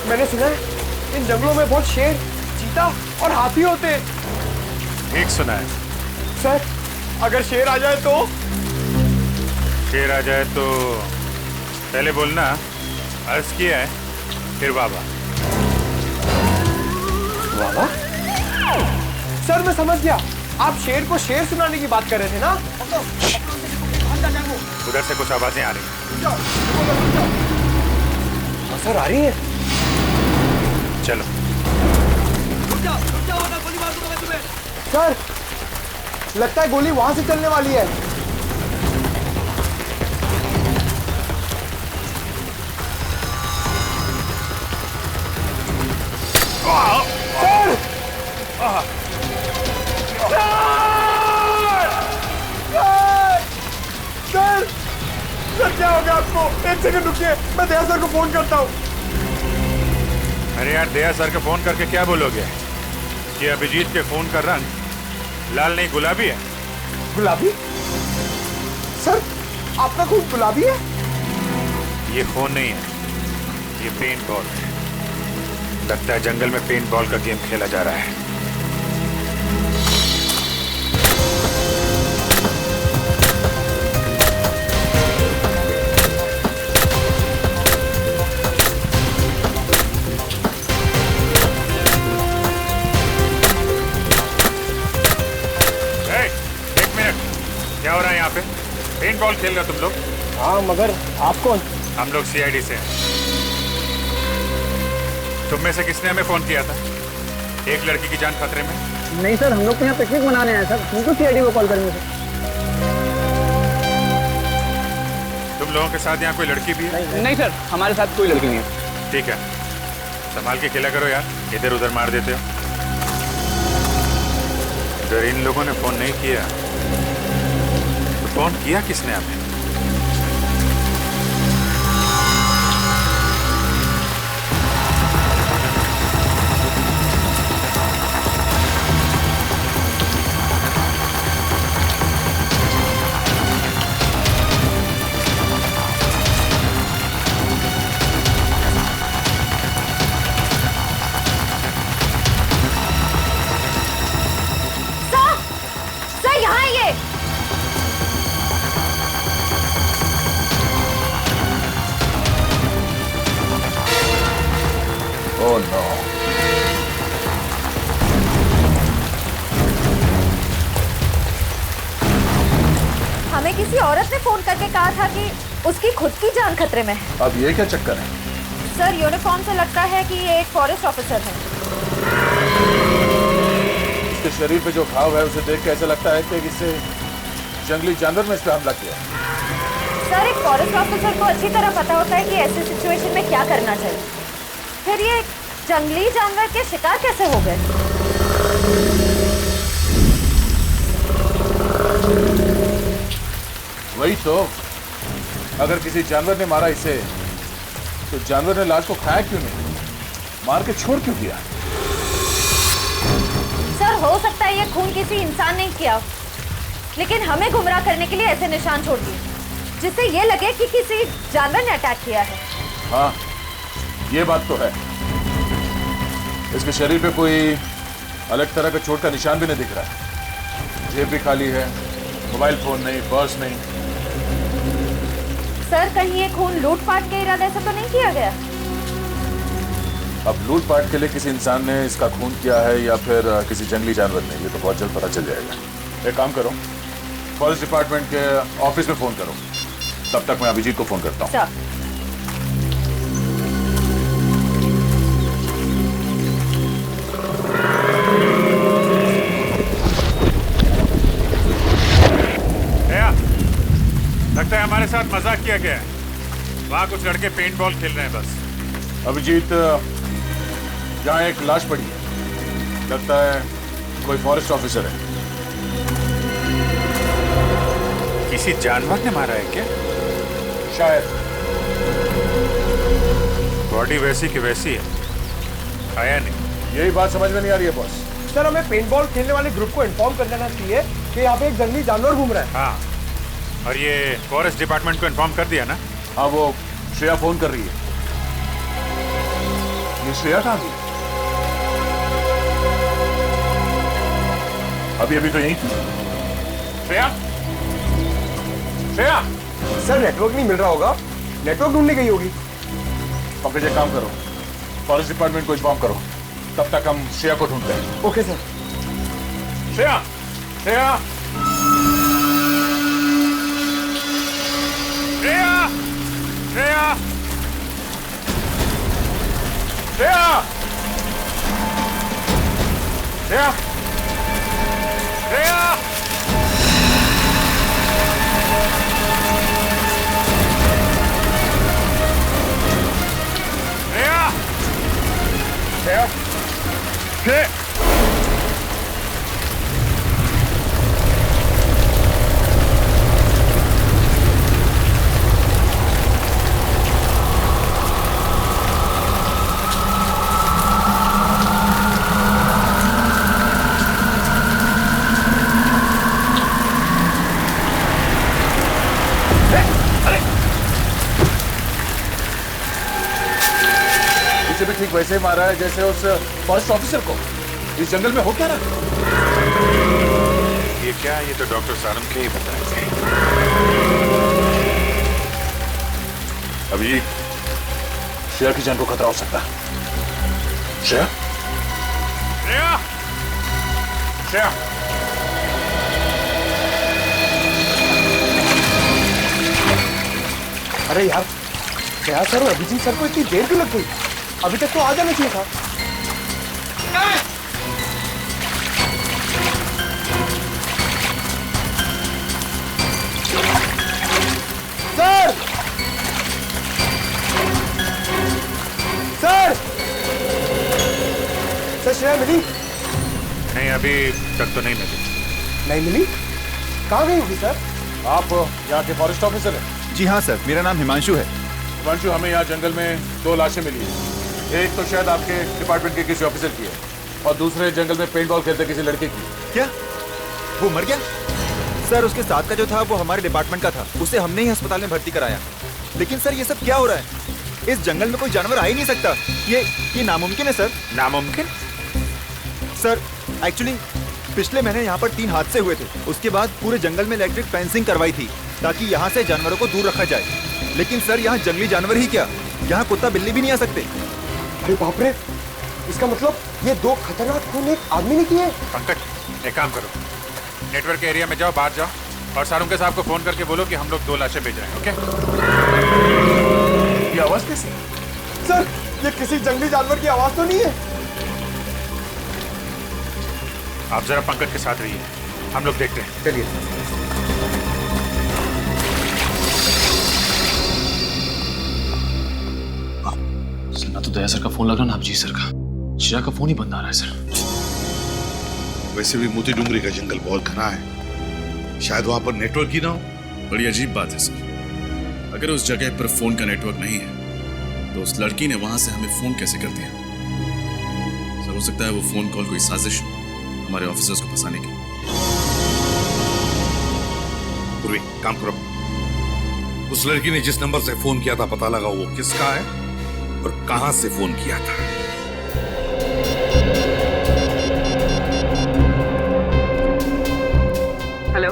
मैंने सुना है इन जंगलों में बहुत शेर, चीता और हाथी होते हैं। ठीक सुना है सर, अगर शेर आ जाए तो? शेर आ जाए तो पहले बोलना अर्ज किया है, फिर बाबा। बाबा? सर मैं समझ गया, आप शेर को शेर सुनाने की बात कर रहे थे ना? उधर से कुछ आवाजें आ रही हैं। सर आ रही है। चलो सर, लगता है गोली वहां से चलने वाली है। सर! सर! सर क्या हो गया आपको? 1 सेकंड रुकिए, मैं दया सर को फोन करता हूँ। अरे यार दया सर को फोन करके क्या बोलोगे कि अभिजीत के फोन का रंग लाल नहीं गुलाबी है? गुलाबी? सर आपका खून गुलाबी है? ये खून नहीं है, ये पेंट बॉल है। लगता है जंगल में पेंट बॉल का गेम खेला जा रहा है। क्या हो रहा है यहाँ पे? पेंट बॉल खेल रहे हो तुम लोग? हाँ, मगर आप कौन? हम लोग सीआईडी से हैं। तुम में से किसने हमें फोन किया था? एक लड़की की जान खतरे में। नहीं सर, हम लोग तो यहाँ पिकनिक मनाने आए सर, तुमको सीआईडी को कॉल करेंगे सर। तुम लोगों के साथ यहाँ कोई लड़की भी है? नहीं सर, हमारे साथ कोई लड़की नहीं है। ठीक है, संभाल के खेला करो यार, इधर उधर मार देते हो। अगर इन लोगों ने फोन नहीं किया तो फोन किया किसने हमें? Oh no. हमें किसी औरत ने फोन करके कहा था कि उसकी खुद की जान खतरे में है। अब ये क्या चक्कर है? सर, यूनिफॉर्म से लगता है कि ये एक फॉरेस्ट ऑफिसर है। इसके शरीर पे जो घाव है उसे देख के ऐसा लगता है कि किसी जंगली जानवर ने इस पे हमला किया। सर, एक फॉरेस्ट ऑफिसर को अच्छी तरह पता होता है कि ऐसे सिचुएशन में क्या करना चाहिए। फिर ये जंगली जानवर के शिकार कैसे हो गए? वही तो, अगर किसी जानवर ने मारा इसे तो जानवर ने लाश को खाया क्यों नहीं, मार के छोड़ क्यों दिया? सर, हो सकता है ये खून किसी इंसान ने किया, लेकिन हमें गुमराह करने के लिए ऐसे निशान छोड़ दिए जिससे ये लगे कि किसी जानवर ने अटैक किया है। हाँ, ये बात तो है। इसके शरीर पे कोई अलग तरह का चोट का निशान भी नहीं दिख रहा है। जेब भी खाली है, मोबाइल फोन नहीं, पर्स नहीं। सर, कहीं ये खून लूटपाट के इरादे से तो नहीं किया गया? अब लूटपाट के लिए किसी इंसान ने इसका खून किया है या फिर किसी जंगली जानवर ने, ये तो बहुत जल्द पता चल जाएगा। एक काम करो, फॉरेस्ट डिपार्टमेंट के ऑफिस में फोन करो, तब तक मैं अभिजीत को फोन करता हूँ। लगता है हमारे साथ मजाक किया गया है। वहाँ कुछ लड़के पेंट बॉल खेल रहे हैं बस। अभिजीत, यहाँ एक लाश पड़ी है, लगता है कोई फॉरेस्ट ऑफिसर है। किसी जानवर ने मारा है क्या? शायद। बॉडी वैसी की वैसी है, खाया नहीं। यही बात समझ में नहीं आ रही है बॉस। सर, हमें पेंट बॉल खेलने वाले ग्रुप को इन्फॉर्म कर देना चाहिए कि यहाँ पे एक जंगली जानवर घूम रहा है। हाँ, और ये फॉरेस्ट डिपार्टमेंट को इन्फॉर्म कर दिया ना? हाँ, वो श्रेया फोन कर रही है। ये श्रेया कहाँ गई? अभी अभी तो यही थी। श्रेया, श्रेया। सर, नेटवर्क नहीं मिल रहा होगा, नेटवर्क ढूंढने गई होगी। पंकज, एक काम करो, फॉरेस्ट डिपार्टमेंट को इन्फॉर्म करो, तब तक हम श्रेया को ढूंढते हैं। Okay sir. श्रेया, श्रेया, श्रेया, श्रेया, श्रेया, श्रेया, श्रेया, श्रेया, श्रेया, इसे भी ठीक वैसे ही मारा है जैसे उस फॉरेस्ट ऑफिसर को। इस जंगल में हो क्या रहा? ये क्या? ये तो डॉक्टर सारंग के ही बताएंगे। अभी श्रेया की जान को खतरा हो सकता है। श्रेया, श्रेया, श्रेया, अरे यार, श्रेया सर और अभिजीत सर को इतनी देर क्यों लग गई? अभी तक तो आ जाना चाहिए था। सर सर सर श्रेया मिली? नहीं, अभी तक तो नहीं मिली। नहीं मिली? कहाँ गई होगी सर? आप यहाँ के फॉरेस्ट ऑफिसर हैं? जी हाँ सर, मेरा नाम हिमांशु है। हिमांशु, हमें यहाँ जंगल में 2 लाशें मिली हैं। एक तो शायद आपके डिपार्टमेंट के किसी ऑफिसर की है और दूसरे जंगल में पेंट बॉल खेलते किसी लड़के की। क्या वो मर गया? सर उसके साथ का जो था वो हमारे डिपार्टमेंट का था, उसे हमने ही अस्पताल में भर्ती कराया। लेकिन सर ये सब क्या हो रहा है? इस जंगल में कोई जानवर आ ही नहीं सकता। ये नामुमकिन है सर। नामुमकिन? सर एक्चुअली पिछले महीने यहाँ पर 3 हादसे हुए थे। उसके बाद पूरे जंगल में इलेक्ट्रिक फेंसिंग करवाई थी ताकि यहाँ से जानवरों को दूर रखा जाए। लेकिन सर यहाँ जंगली जानवर ही क्या, यहाँ कुत्ता बिल्ली भी नहीं आ सकते। अरे बाप रे, इसका मतलब ये 2 खतरनाक खून एक आदमी ने किए। पंकज, एक काम करो, नेटवर्क के एरिया में जाओ, बाहर जाओ और सारुंके साहब को फोन करके बोलो कि हम लोग 2 लाशें भेज रहे हैं। ओके? ये आवाज कैसी? सर ये किसी जंगली जानवर की आवाज तो नहीं है? आप जरा पंकज के साथ रहिए, हम लोग देखते हैं। चलिए। सर ना तो दया सर का फोन लग रहा ना अभिजीत सर का। चिरा का फोन ही बंद आ रहा है सर। वैसे भी मोती डूंगरी का जंगल बहुत घना है, शायद वहां पर नेटवर्क ही ना हो। बड़ी अजीब बात है सर, अगर उस जगह पर फोन का नेटवर्क नहीं है तो उस लड़की ने वहां से हमें फोन कैसे कर दिया? सर हो सकता है वो फोन कॉल कोई साजिश हो हमारे ऑफिसर्स को फंसाने की। पूर्वी, काम करो, उस लड़की ने जिस नंबर से फोन किया था पता लगा वो किसका है और कहां से फोन किया था। हेलो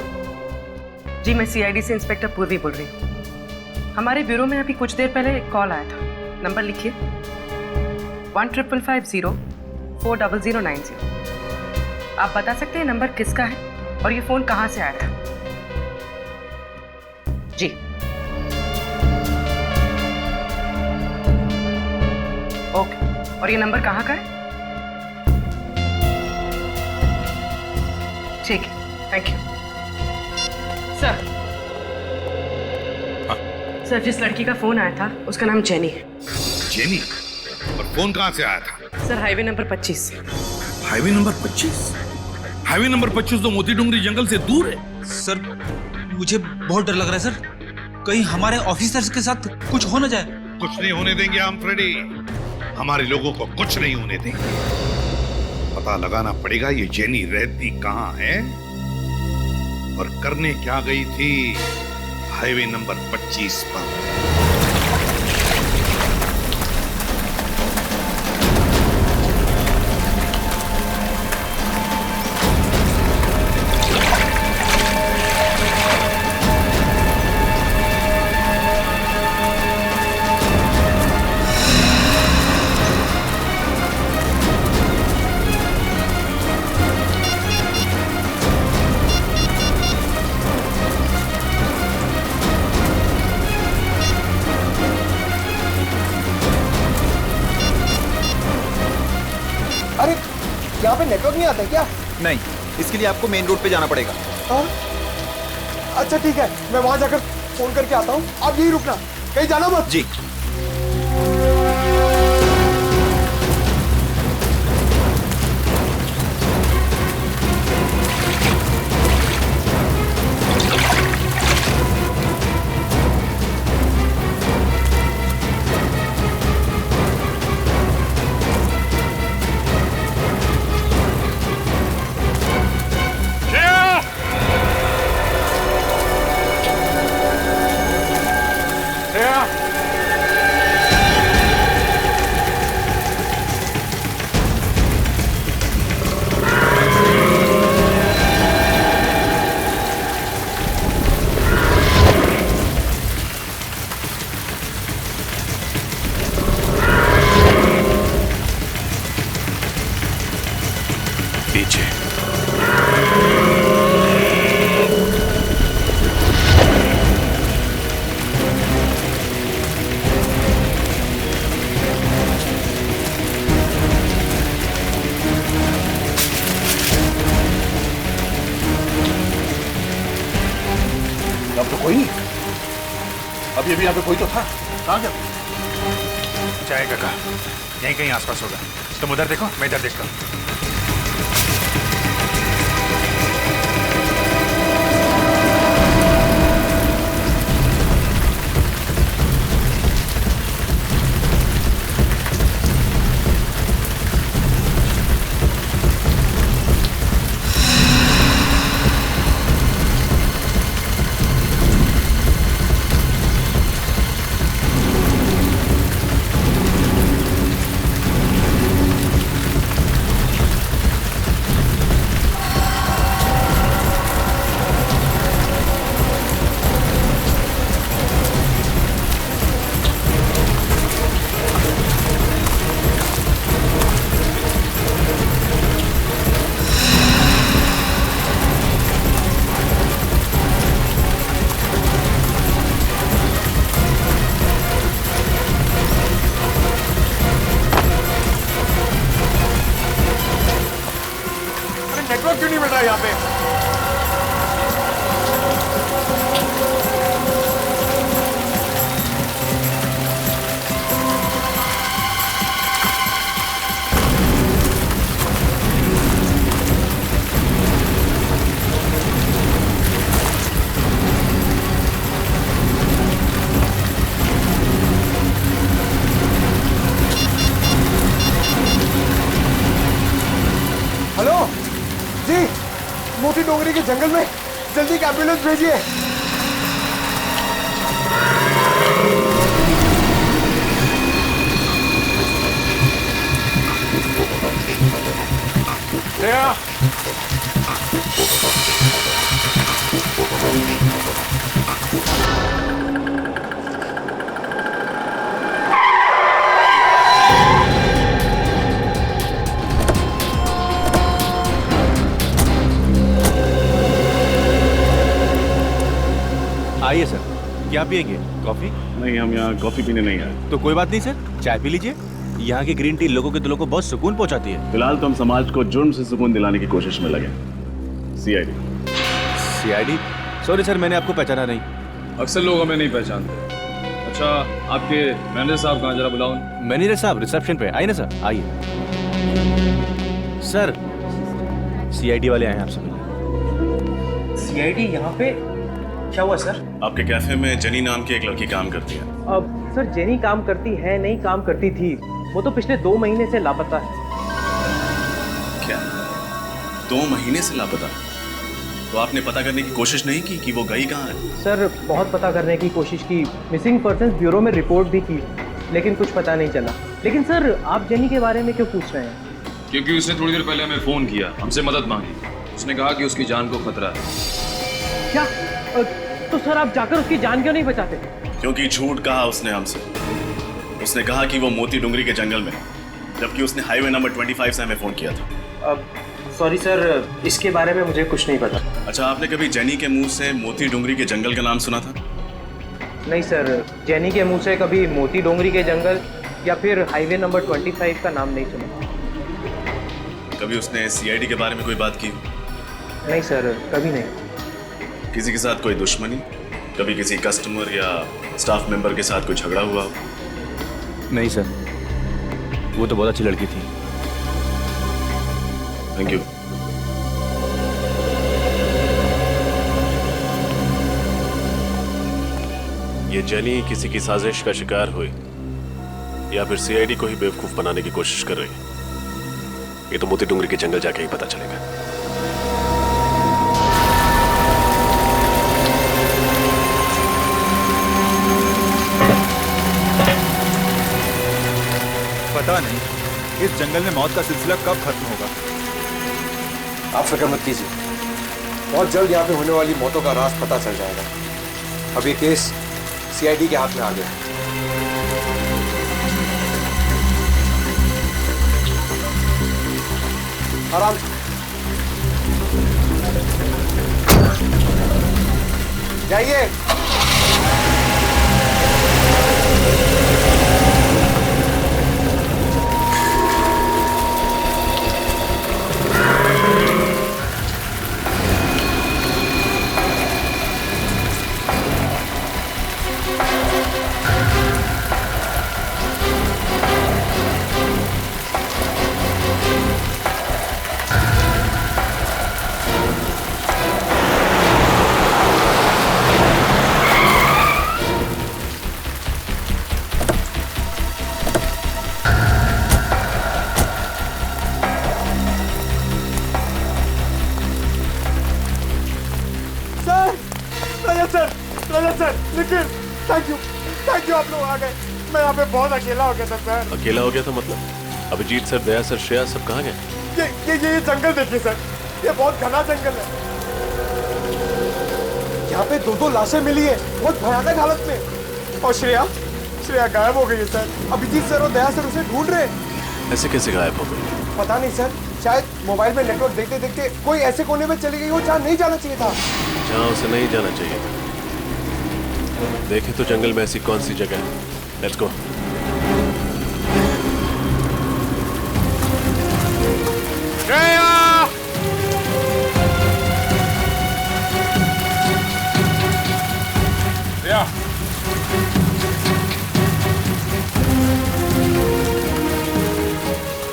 जी, मैं सीआईडी से इंस्पेक्टर पूर्वी बोल रही हूँ। हमारे ब्यूरो में अभी कुछ देर पहले एक कॉल आया था। नंबर लिखिए 1550 40090। आप बता सकते हैं नंबर किसका है और ये फोन कहाँ से आया था? जी ओके, और ये नंबर कहाँ का है? ठीक है, थैंक यू सर। सर जिस लड़की का फोन आया था उसका नाम जेनी है। जेनी? और फोन कहाँ से आया था? सर हाईवे नंबर 25 से। Highway number 25? हाईवे नंबर 25 तो मोती डूंगरी जंगल से दूर है। सर मुझे बहुत डर लग रहा है सर, कहीं हमारे ऑफिसर्स के साथ कुछ हो ना जाए। कुछ नहीं होने देंगे हम फ्रेडी, हमारे लोगों को कुछ नहीं होने देंगे। पता लगाना पड़ेगा ये जेनी रहती कहाँ है और करने क्या गई थी हाईवे नंबर 25 पर। अरे यहाँ पे नेटवर्क नहीं आता क्या? नहीं, इसके लिए आपको मेन रोड पे जाना पड़ेगा। हाँ? अच्छा ठीक है, मैं वहां जाकर फोन करके आता हूँ, आप यही रुकना, कहीं जाना मत। जी। अब तो कोई नहीं। अब ये भी यहाँ पे कोई तो था, कहाँ गया? चाहे काका यहीं कहीं आसपास होगा। तुम उधर देखो, मैं इधर देखता हूँ। नेटवर्क क्यों नहीं मिल रहा है यहाँ पे? हेलो जी, मोती डोंगरी के जंगल में जल्दी एक एम्बुलेंस भेजिए। आइए सर, क्या पियेंगे? कॉफी? नहीं, हम यहाँ कॉफी पीने नहीं आए। तो कोई बात नहीं सर, चाय पी लीजिए। यहाँ की ग्रीन टी लोगों के दिलों को बहुत सुकून पहुँचाती है। फिलहाल तो हम समाज को जुर्म से सुकून दिलाने की कोशिश में लगे। सीआईडी। सीआईडी? सॉरी सर, मैंने आपको पहचाना नहीं। अक्सर लोग हमें नहीं पहचानते। अच्छा, आपके मैनेजर साहब कहाँ, जरा बुलाओ। मैनेजर साहब रिसेप्शन पे। आइए ना सर, आइए। सर, सीआईडी वाले आए हैं आपसे मिलने। सीआईडी यहाँ पे? क्या हुआ सर? आपके कैफे में जेनी नाम की एक लड़की काम करती है। अब सर, जेनी काम करती है नहीं, काम करती थी। वो तो पिछले 2 महीने से लापता है। क्या 2 महीने से लापता? तो आपने पता करने की कोशिश नहीं की कि वो गई कहाँ है? सर, बहुत पता करने की कोशिश की, मिसिंग पर्सन्स ब्यूरो में रिपोर्ट भी की, लेकिन कुछ पता नहीं चला। लेकिन सर, आप जेनी के बारे में क्यों पूछ रहे हैं? क्योंकि उसने थोड़ी देर पहले हमें फोन किया, हमसे मदद मांगी। उसने कहा कि उसकी जान को खतरा है। क्या? तो सर, आप जाकर उसकी जान क्यों नहीं बचाते? क्योंकि झूठ कहा उसने हमसे। उसने कहा कि वो मोती डूंगरी के जंगल में, जबकि उसने हाईवे नंबर 25 से हमें फोन किया था। अब सॉरी सर, इसके बारे में मुझे कुछ नहीं पता। अच्छा, आपने कभी जेनी के मुंह से मोती डूंगरी के जंगल का नाम सुना था? नहीं सर, जेनी के मुंह से कभी मोती डोंगरी के जंगल या फिर हाईवे नंबर 25 का नाम नहीं सुना। कभी उसने सीआईडी के बारे में कोई बात की? नहीं सर, कभी नहीं। किसी के साथ कोई दुश्मनी? कभी किसी कस्टमर या स्टाफ मेंबर के साथ कोई झगड़ा हुआ? नहीं सर, वो तो बहुत अच्छी लड़की थी। Thank you. ये जेनी किसी की साजिश का शिकार हुई या फिर सीआईडी को ही बेवकूफ बनाने की कोशिश कर रही है, ये तो मोती डूंगरी के जंगल जाके ही पता चलेगा। पता नहीं इस जंगल में मौत का सिलसिला कब खत्म होगा। आप फिक्र मत कीजिए, बहुत जल्द यहाँ पे होने वाली मौतों का राज पता चल जाएगा। अब ये केस सीआईडी के हाथ में आ गया। आराम जाइए। गया सर, लेकिन थैंक यू आप लोग आ गए। मैं यहाँ पे बहुत अकेला हो गया था सर। अकेला हो गया था मतलब? अभिजीत सर, दया सर, श्रेया सब कहाँ गए? ये जंगल देखिए सर, ये बहुत घना जंगल है। यहाँ पे 2 लाशें मिली है बहुत भयानक हालत में, और श्रेया गायब हो गई है सर। अभिजीत सर और दया सर उसे ढूंढ रहे हैं। ऐसे कैसे गायब हो गई? पता नहीं सर, शायद मोबाइल में नेटवर्क देखते देखते कोई ऐसे कोने में चली गई हो जहाँ नहीं जाना चाहिए था। जहाँ उसे नहीं जाना चाहिए। देखे तो जंगल में ऐसी कौन सी जगह है? Let's go.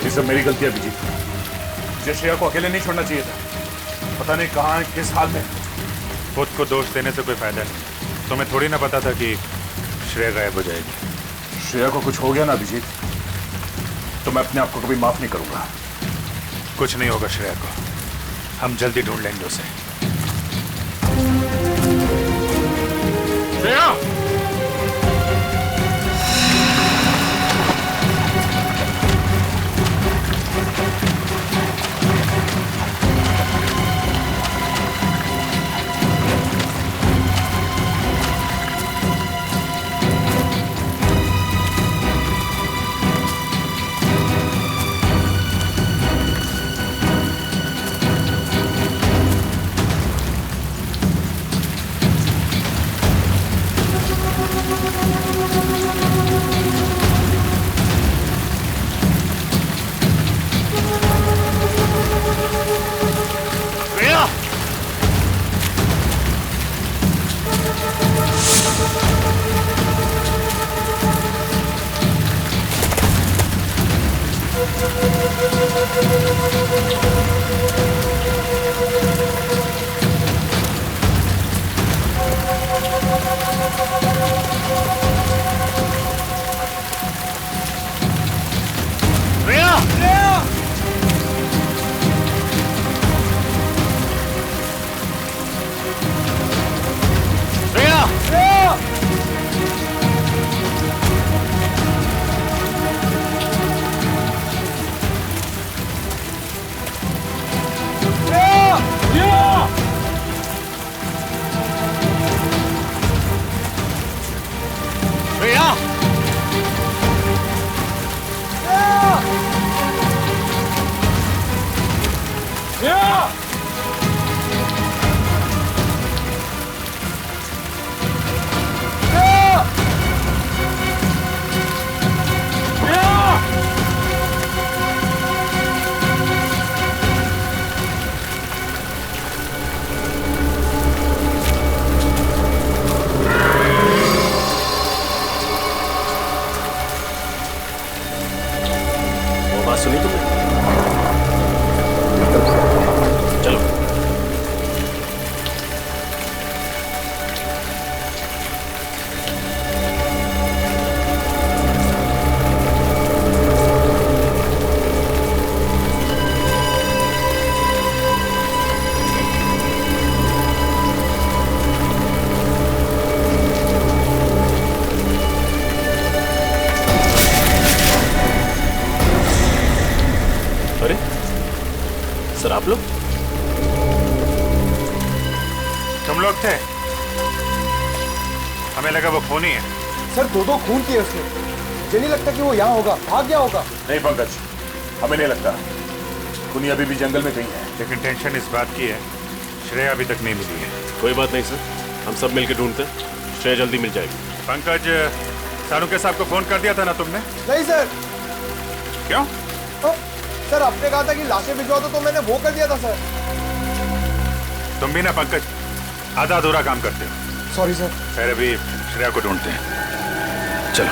ये सब मेरी गलती है अभिजीत। मुझे श्रेया को अकेले नहीं छोड़ना चाहिए था। पता नहीं कहाँ किस हाल में। खुद को दोष देने से कोई फायदा नहीं। तुम्हें थोड़ी ना पता था कि श्रेया गायब हो जाएगी। श्रेया को कुछ हो गया ना अभिजीत, तो मैं अपने आप को कभी माफ नहीं करूंगा। कुछ नहीं होगा श्रेया को, हम जल्दी ढूंढ लेंगे उसे। श्रेया! सुनी तुमने? चलो। अरे सर, आप लोग? तुम लोग थे? हमें लगा वो खूनी है। सर 2 खून किए उसने। मुझे नहीं लगता कि वो यहाँ होगा, भाग गया होगा। नहीं पंकज, हमें नहीं लगता। खूनी अभी भी जंगल में कहीं है। लेकिन टेंशन इस बात की है, श्रेया अभी तक नहीं मिली है। कोई बात नहीं सर, हम सब मिलकर ढूंढते हैं, श्रेया जल्दी मिल जाएगी। पंकज, सानुके साहब को फोन कर दिया था ना तुमने? नहीं सर। क्यों? सर आपने कहा था कि लाशें भिजवा दो, तो मैंने वो कर दिया था सर। तुम भी ना पंकज आधा अधूरा काम करते हो। Sorry sir. खैर अभी श्रेया को ढूंढते हैं, चलो।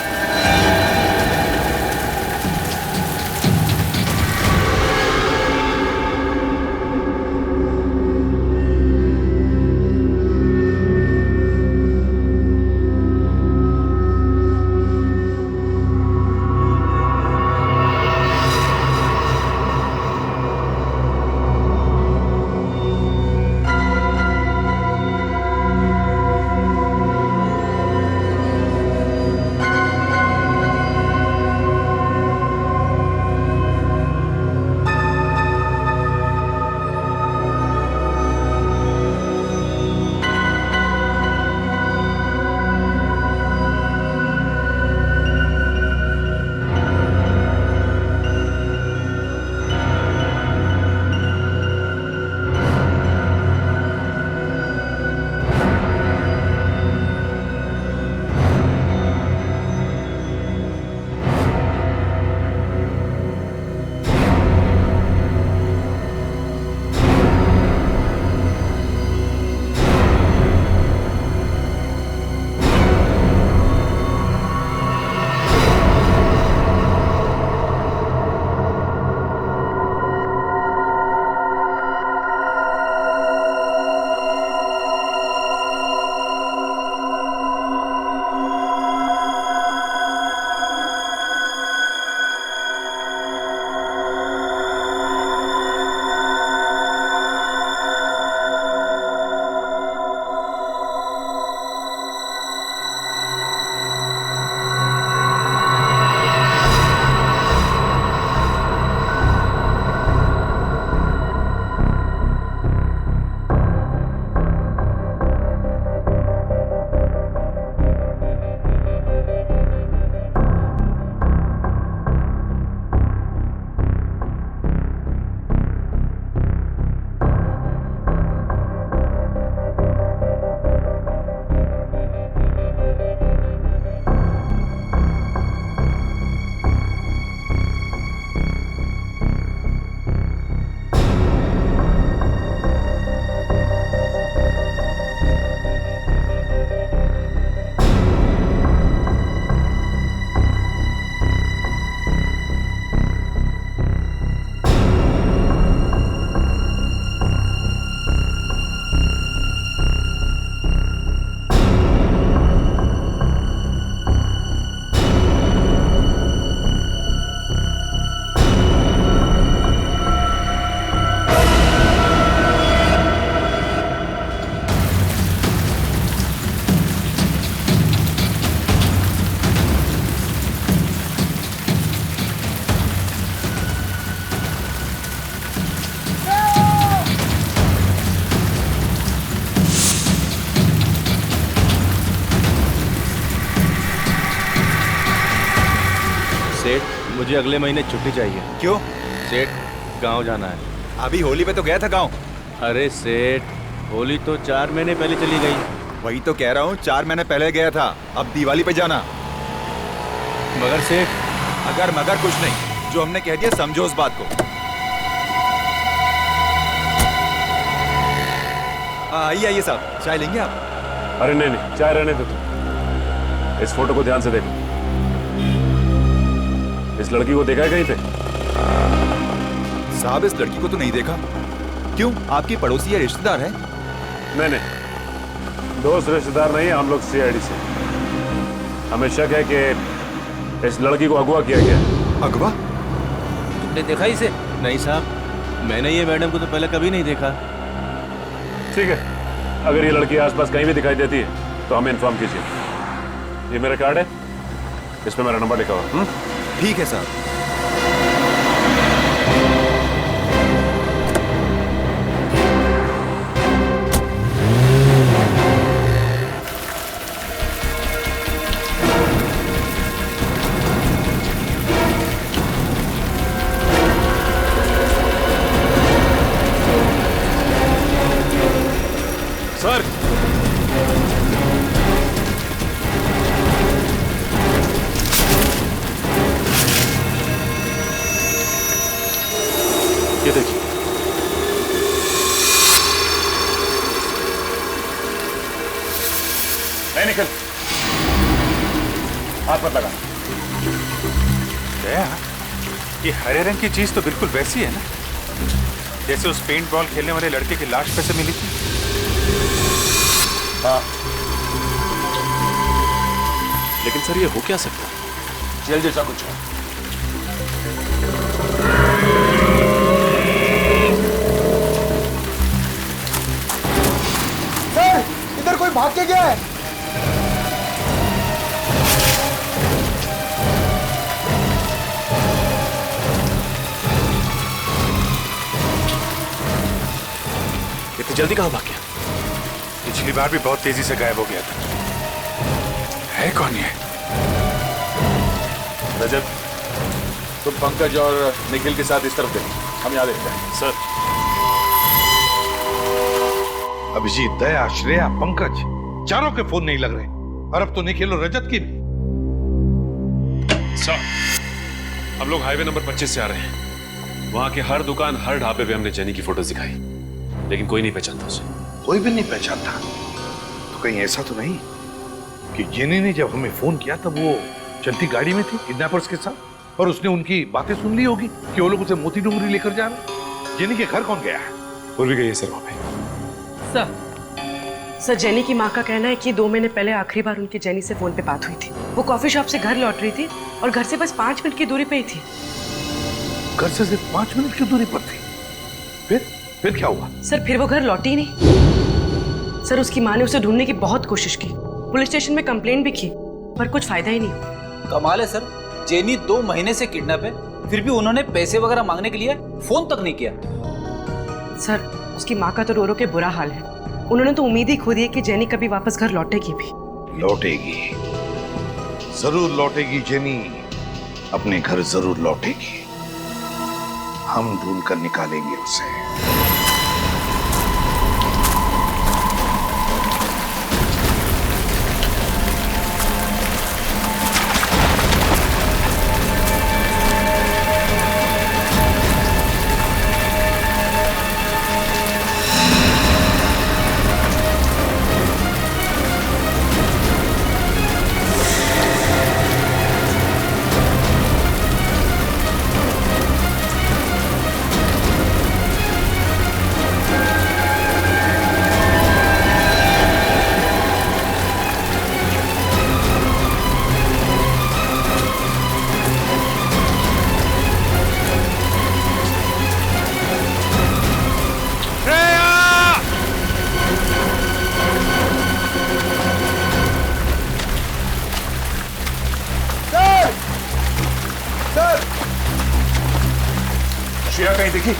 सेठ, मुझे अगले महीने छुट्टी चाहिए। क्यों? सेठ, गांव जाना है। अभी होली पे तो गया था गांव। अरे सेठ, होली तो 4 महीने पहले चली गई। वही तो कह रहा हूँ, 4 महीने पहले गया था, अब दिवाली पे जाना। मगर सेठ, अगर मगर कुछ नहीं, जो हमने कह दिया समझो उस बात को। आइए आइए साहब, चाय लेंगे आप? अरे नहीं नहीं, चाय रहने दो तुम। इस फोटो को ध्यान से देखो। इस लड़की को देखा है कहीं पे? साहब, इस लड़की को तो नहीं देखा। क्यों, आपकी पड़ोसी या रिश्तेदार है? नहीं नहीं, दोस्त रिश्तेदार नहीं, हम लोग सीआईडी से। हमें शक है कि इस लड़की को अगवा किया गया। अगवा? तुमने देखा इसे? नहीं साहब, मैंने ये मैडम को तो पहले कभी नहीं देखा। ठीक है, अगर ये लड़की आसपास कहीं भी दिखाई देती है तो हमें इन्फॉर्म कीजिए। ये मेरा कार्ड है, इस पे मेरा नंबर लिखा हुआ। ठीक है साहब। सर, ये देखिए। नहीं निकल, हाथ मत लगा। दया, ये हरे रंग की चीज तो बिल्कुल वैसी है ना, जैसे उस पेंट बॉल खेलने वाले लड़के की लाश पे से मिली थी। हाँ, लेकिन सर ये हो क्या सकता है? जेल जैसा कुछ है। सर, इधर कोई भाग के गया है। इतनी जल्दी कहाँ भाग गया? पिछली बार भी बहुत तेजी से गायब हो गया था। है कौन ये? रजत, तुम पंकज और निखिल के साथ इस तरफ देखो, हम यहाँ देखते हैं। सर। अभिजीत, दया, श्रेया, पंकज, चारों के फोन नहीं लग रहे, और अब तो निखिल और रजत की भी। सर, हम लोग हाईवे नंबर 25 से आ रहे हैं। वहां के हर दुकान, हर ढाबे पे हमने जेनी की फोटोज दिखाई, लेकिन कोई नहीं पहचानता उसे। कोई भी नहीं पहचानता? तो कहीं ऐसा तो नहीं कि जेनी ने जब हमें फोन किया तब वो चलती गाड़ी में थी किडनैपर्स के साथ, और उसने उनकी बातें सुन ली होगी कि वो लोग उसे मोती डूंगरी लेकर जा रहे। जेनी के घर कौन गया है? पूर्वी गई है सर वहां पे। सर, जेनी की माँ का कहना है कि 2 महीने पहले आखिरी बार उनकी जेनी से फोन पे बात हुई थी। वो कॉफी शॉप से घर लौट रही थी और घर से बस 5 मिनट की दूरी पे ही थी। घर से सिर्फ 5 मिनट की दूरी पर थी? फिर क्या हुआ? सर, फिर वो घर लौटी ही नहीं। सर, उसकी माँ ने उसे ढूंढने की बहुत कोशिश की, पुलिस स्टेशन में कंप्लेंट भी की, पर कुछ फायदा ही नहीं। कमाल है सर, जेनी 2 महीने से किडनैप है, फिर भी उन्होंने पैसे वगैरह मांगने के लिए फोन तक नहीं किया। सर, उसकी माँ का तो रो रो के बुरा हाल है। उन्होंने तो उम्मीद ही खो दी है कि जेनी कभी वापस घर लौटेगी भी। लौटेगी, जरूर लौटेगी जेनी, अपने घर जरूर लौटेगी। हम ढूंढ कर निकालेंगे उसे। श्रेया कहीं दिखी?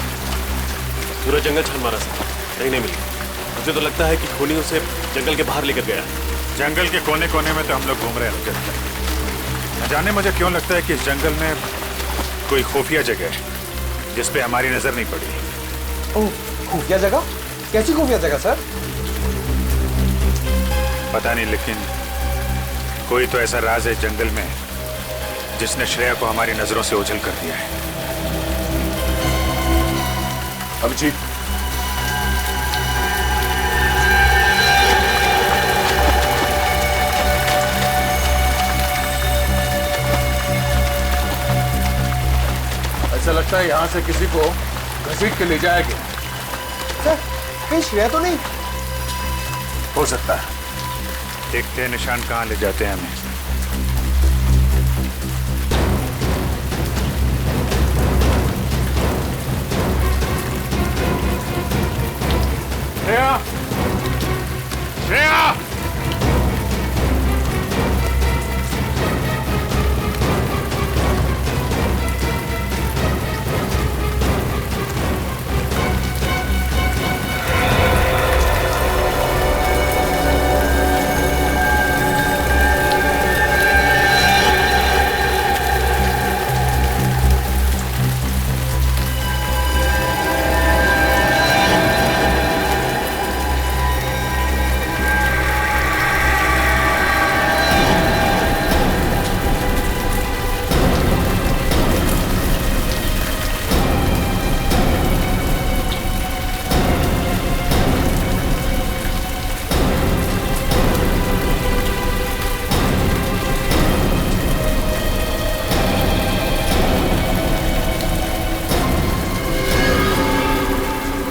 पूरा जंगल छान मारा सर, कहीं नहीं मिली। मुझे तो लगता है कि खूनी उसे जंगल के बाहर लेकर गया। जंगल के कोने कोने में तो हम लोग घूम रहे हैं। न जाने मुझे क्यों लगता है कि इस जंगल में कोई खुफिया जगह है जिस पे हमारी नजर नहीं पड़ी। ओह, खुफिया जगह? कैसी खुफिया जगह सर? पता नहीं, लेकिन कोई तो ऐसा राज है जंगल में जिसने श्रेया को हमारी नजरों से ओझल कर दिया है। अभिजीत, ऐसा लगता है यहां से किसी को घसीट के ले जाया गया। सर, कहीं श्रेया तो नहीं? हो सकता है। देखते हैं निशान कहाँ ले जाते हैं हमें। श्रेया! श्रेया!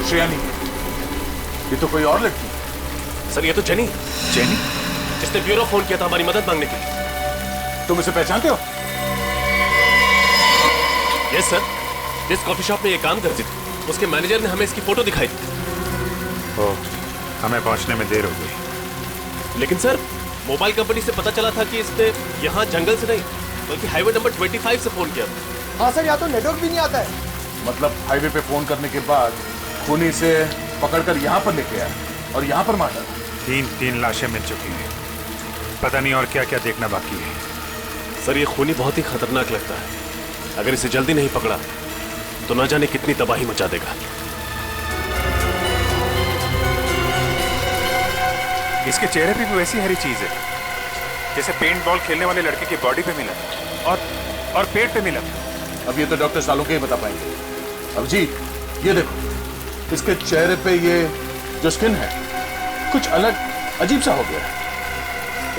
श्रेया नहीं, ये तो कोई और लड़की। सर ये तो जेनी। जेनी? जिसने ब्यूरो फोन किया था हमारी मदद मांगने के लिए। तुम इसे पहचानते हो? यस सर, जिस कॉफी शॉप में ये काम करती थी उसके मैनेजर ने हमें इसकी फोटो दिखाई थी। ओह, हमें पहुंचने में देर हो गई। लेकिन सर मोबाइल कंपनी से पता चला था कि इसने यहाँ जंगल से नहीं बल्कि हाईवे नंबर 25 से फोन किया था। हाँ सर, यहाँ तो नेटवर्क भी नहीं आता है। मतलब हाईवे पे फोन करने के बाद खूनी से पकड़कर यहाँ पर लेके आया और यहाँ पर मारा। तीन लाशें मिल चुकी हैं। पता नहीं और क्या क्या देखना बाकी है। सर ये खूनी बहुत ही खतरनाक लगता है। अगर इसे जल्दी नहीं पकड़ा तो न जाने कितनी तबाही मचा देगा। इसके चेहरे पे भी वैसी हरी चीज है जैसे पेंट बॉल खेलने वाले लड़के की बॉडी पे मिला और पेट पे मिला। अब ये तो डॉक्टर सालों के ही बता पाएंगे। अब जी ये देखो, इसके चेहरे पे ये जो स्किन है कुछ अलग अजीब सा हो गया है,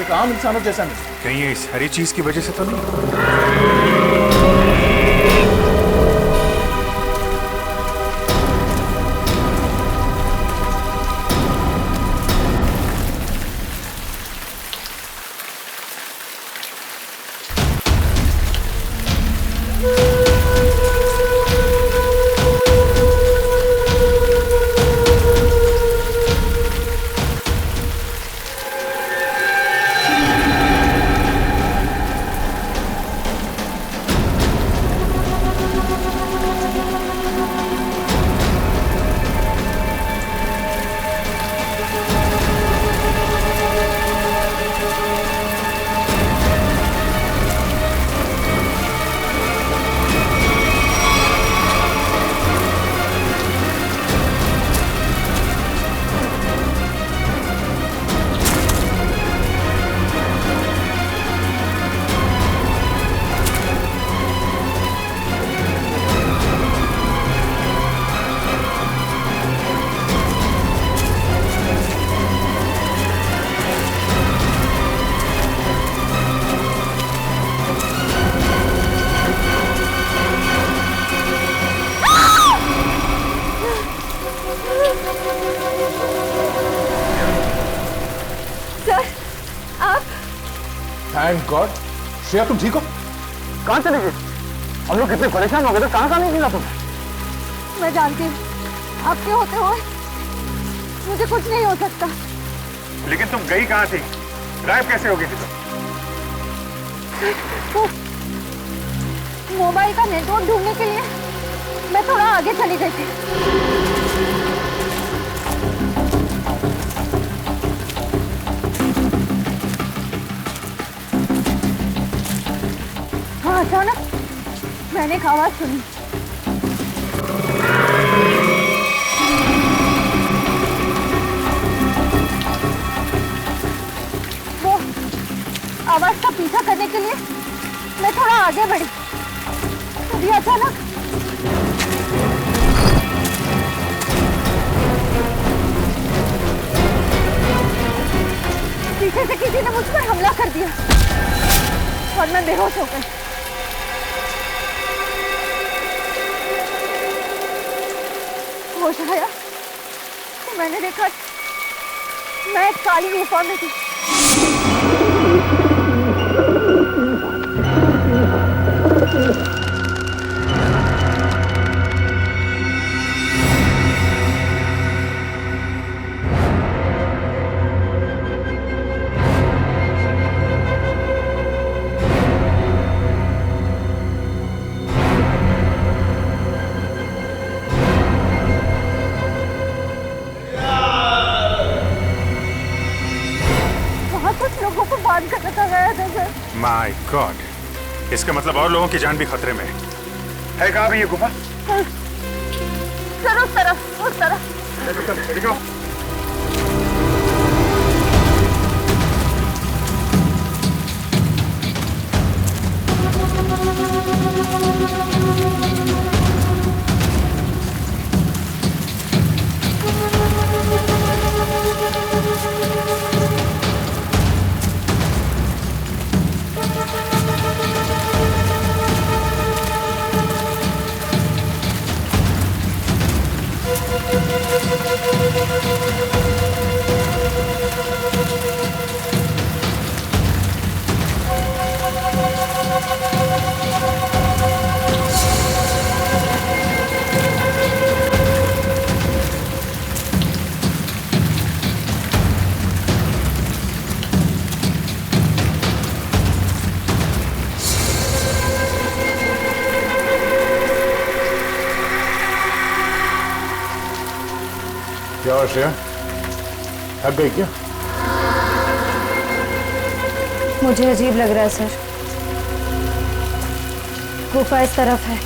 एक आम इंसानों जैसा नहीं। कहीं ये इस हरी चीज की वजह से तो नहीं? Thank God. श्रेया तुम ठीक हो? कहाँ चले गए? हम लोग कितने परेशान हो गए थे, कहाँ नहीं मिला तुम्हें? मैं जानती हूँ आपके होते हुए मुझे कुछ नहीं हो सकता। लेकिन तुम गई कहाँ थी? गायब कैसे हो गई थी तुम? मोबाइल का नेटवर्क ढूंढने के लिए मैं थोड़ा आगे चली गई थी। अचानक मैंने एक आवाज सुनी। वो आवाज का पीछा करने के लिए मैं थोड़ा आगे बढ़ी, तभी अचानक पीछे से किसी ने मुझ पर हमला कर दिया और मैं बेहोश हो गई। होश आया तो मैंने देखा मैं एक काली गुफा में थी। माय गॉड, इसका मतलब और लोगों की जान भी खतरे में है। कहाँ भी ये गुफा? सर उस तरफ। देखो। क्या हुआ श्रेया, थक गई क्या? मुझे अजीब लग रहा है सर, गुफा इस तरफ है।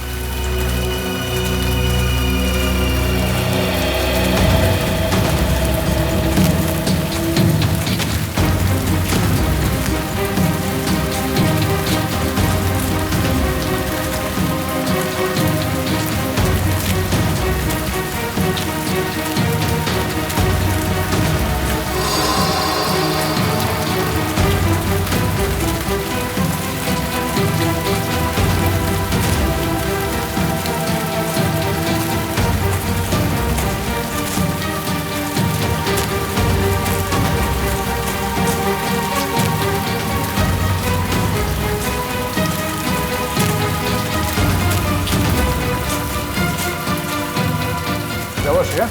श्रेया,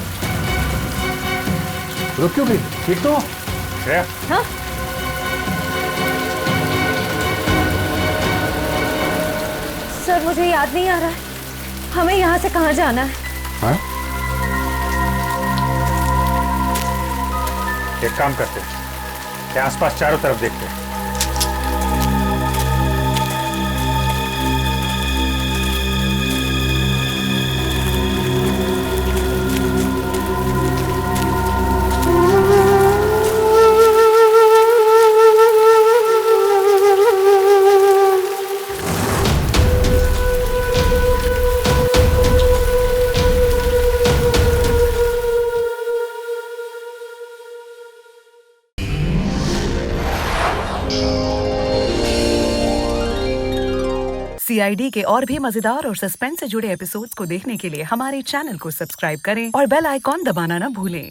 रुक क्यों गई? ठीक तो? श्रेया? हाँ? सर मुझे याद नहीं आ रहा है, हमें यहाँ से कहाँ जाना है? हाँ? एक काम करते हैं, क्या आसपास चारों तरफ देखते हैं। CID के और भी मजेदार और सस्पेंस से जुड़े एपिसोड्स को देखने के लिए हमारे चैनल को सब्सक्राइब करें और बेल आइकॉन दबाना ना भूलें।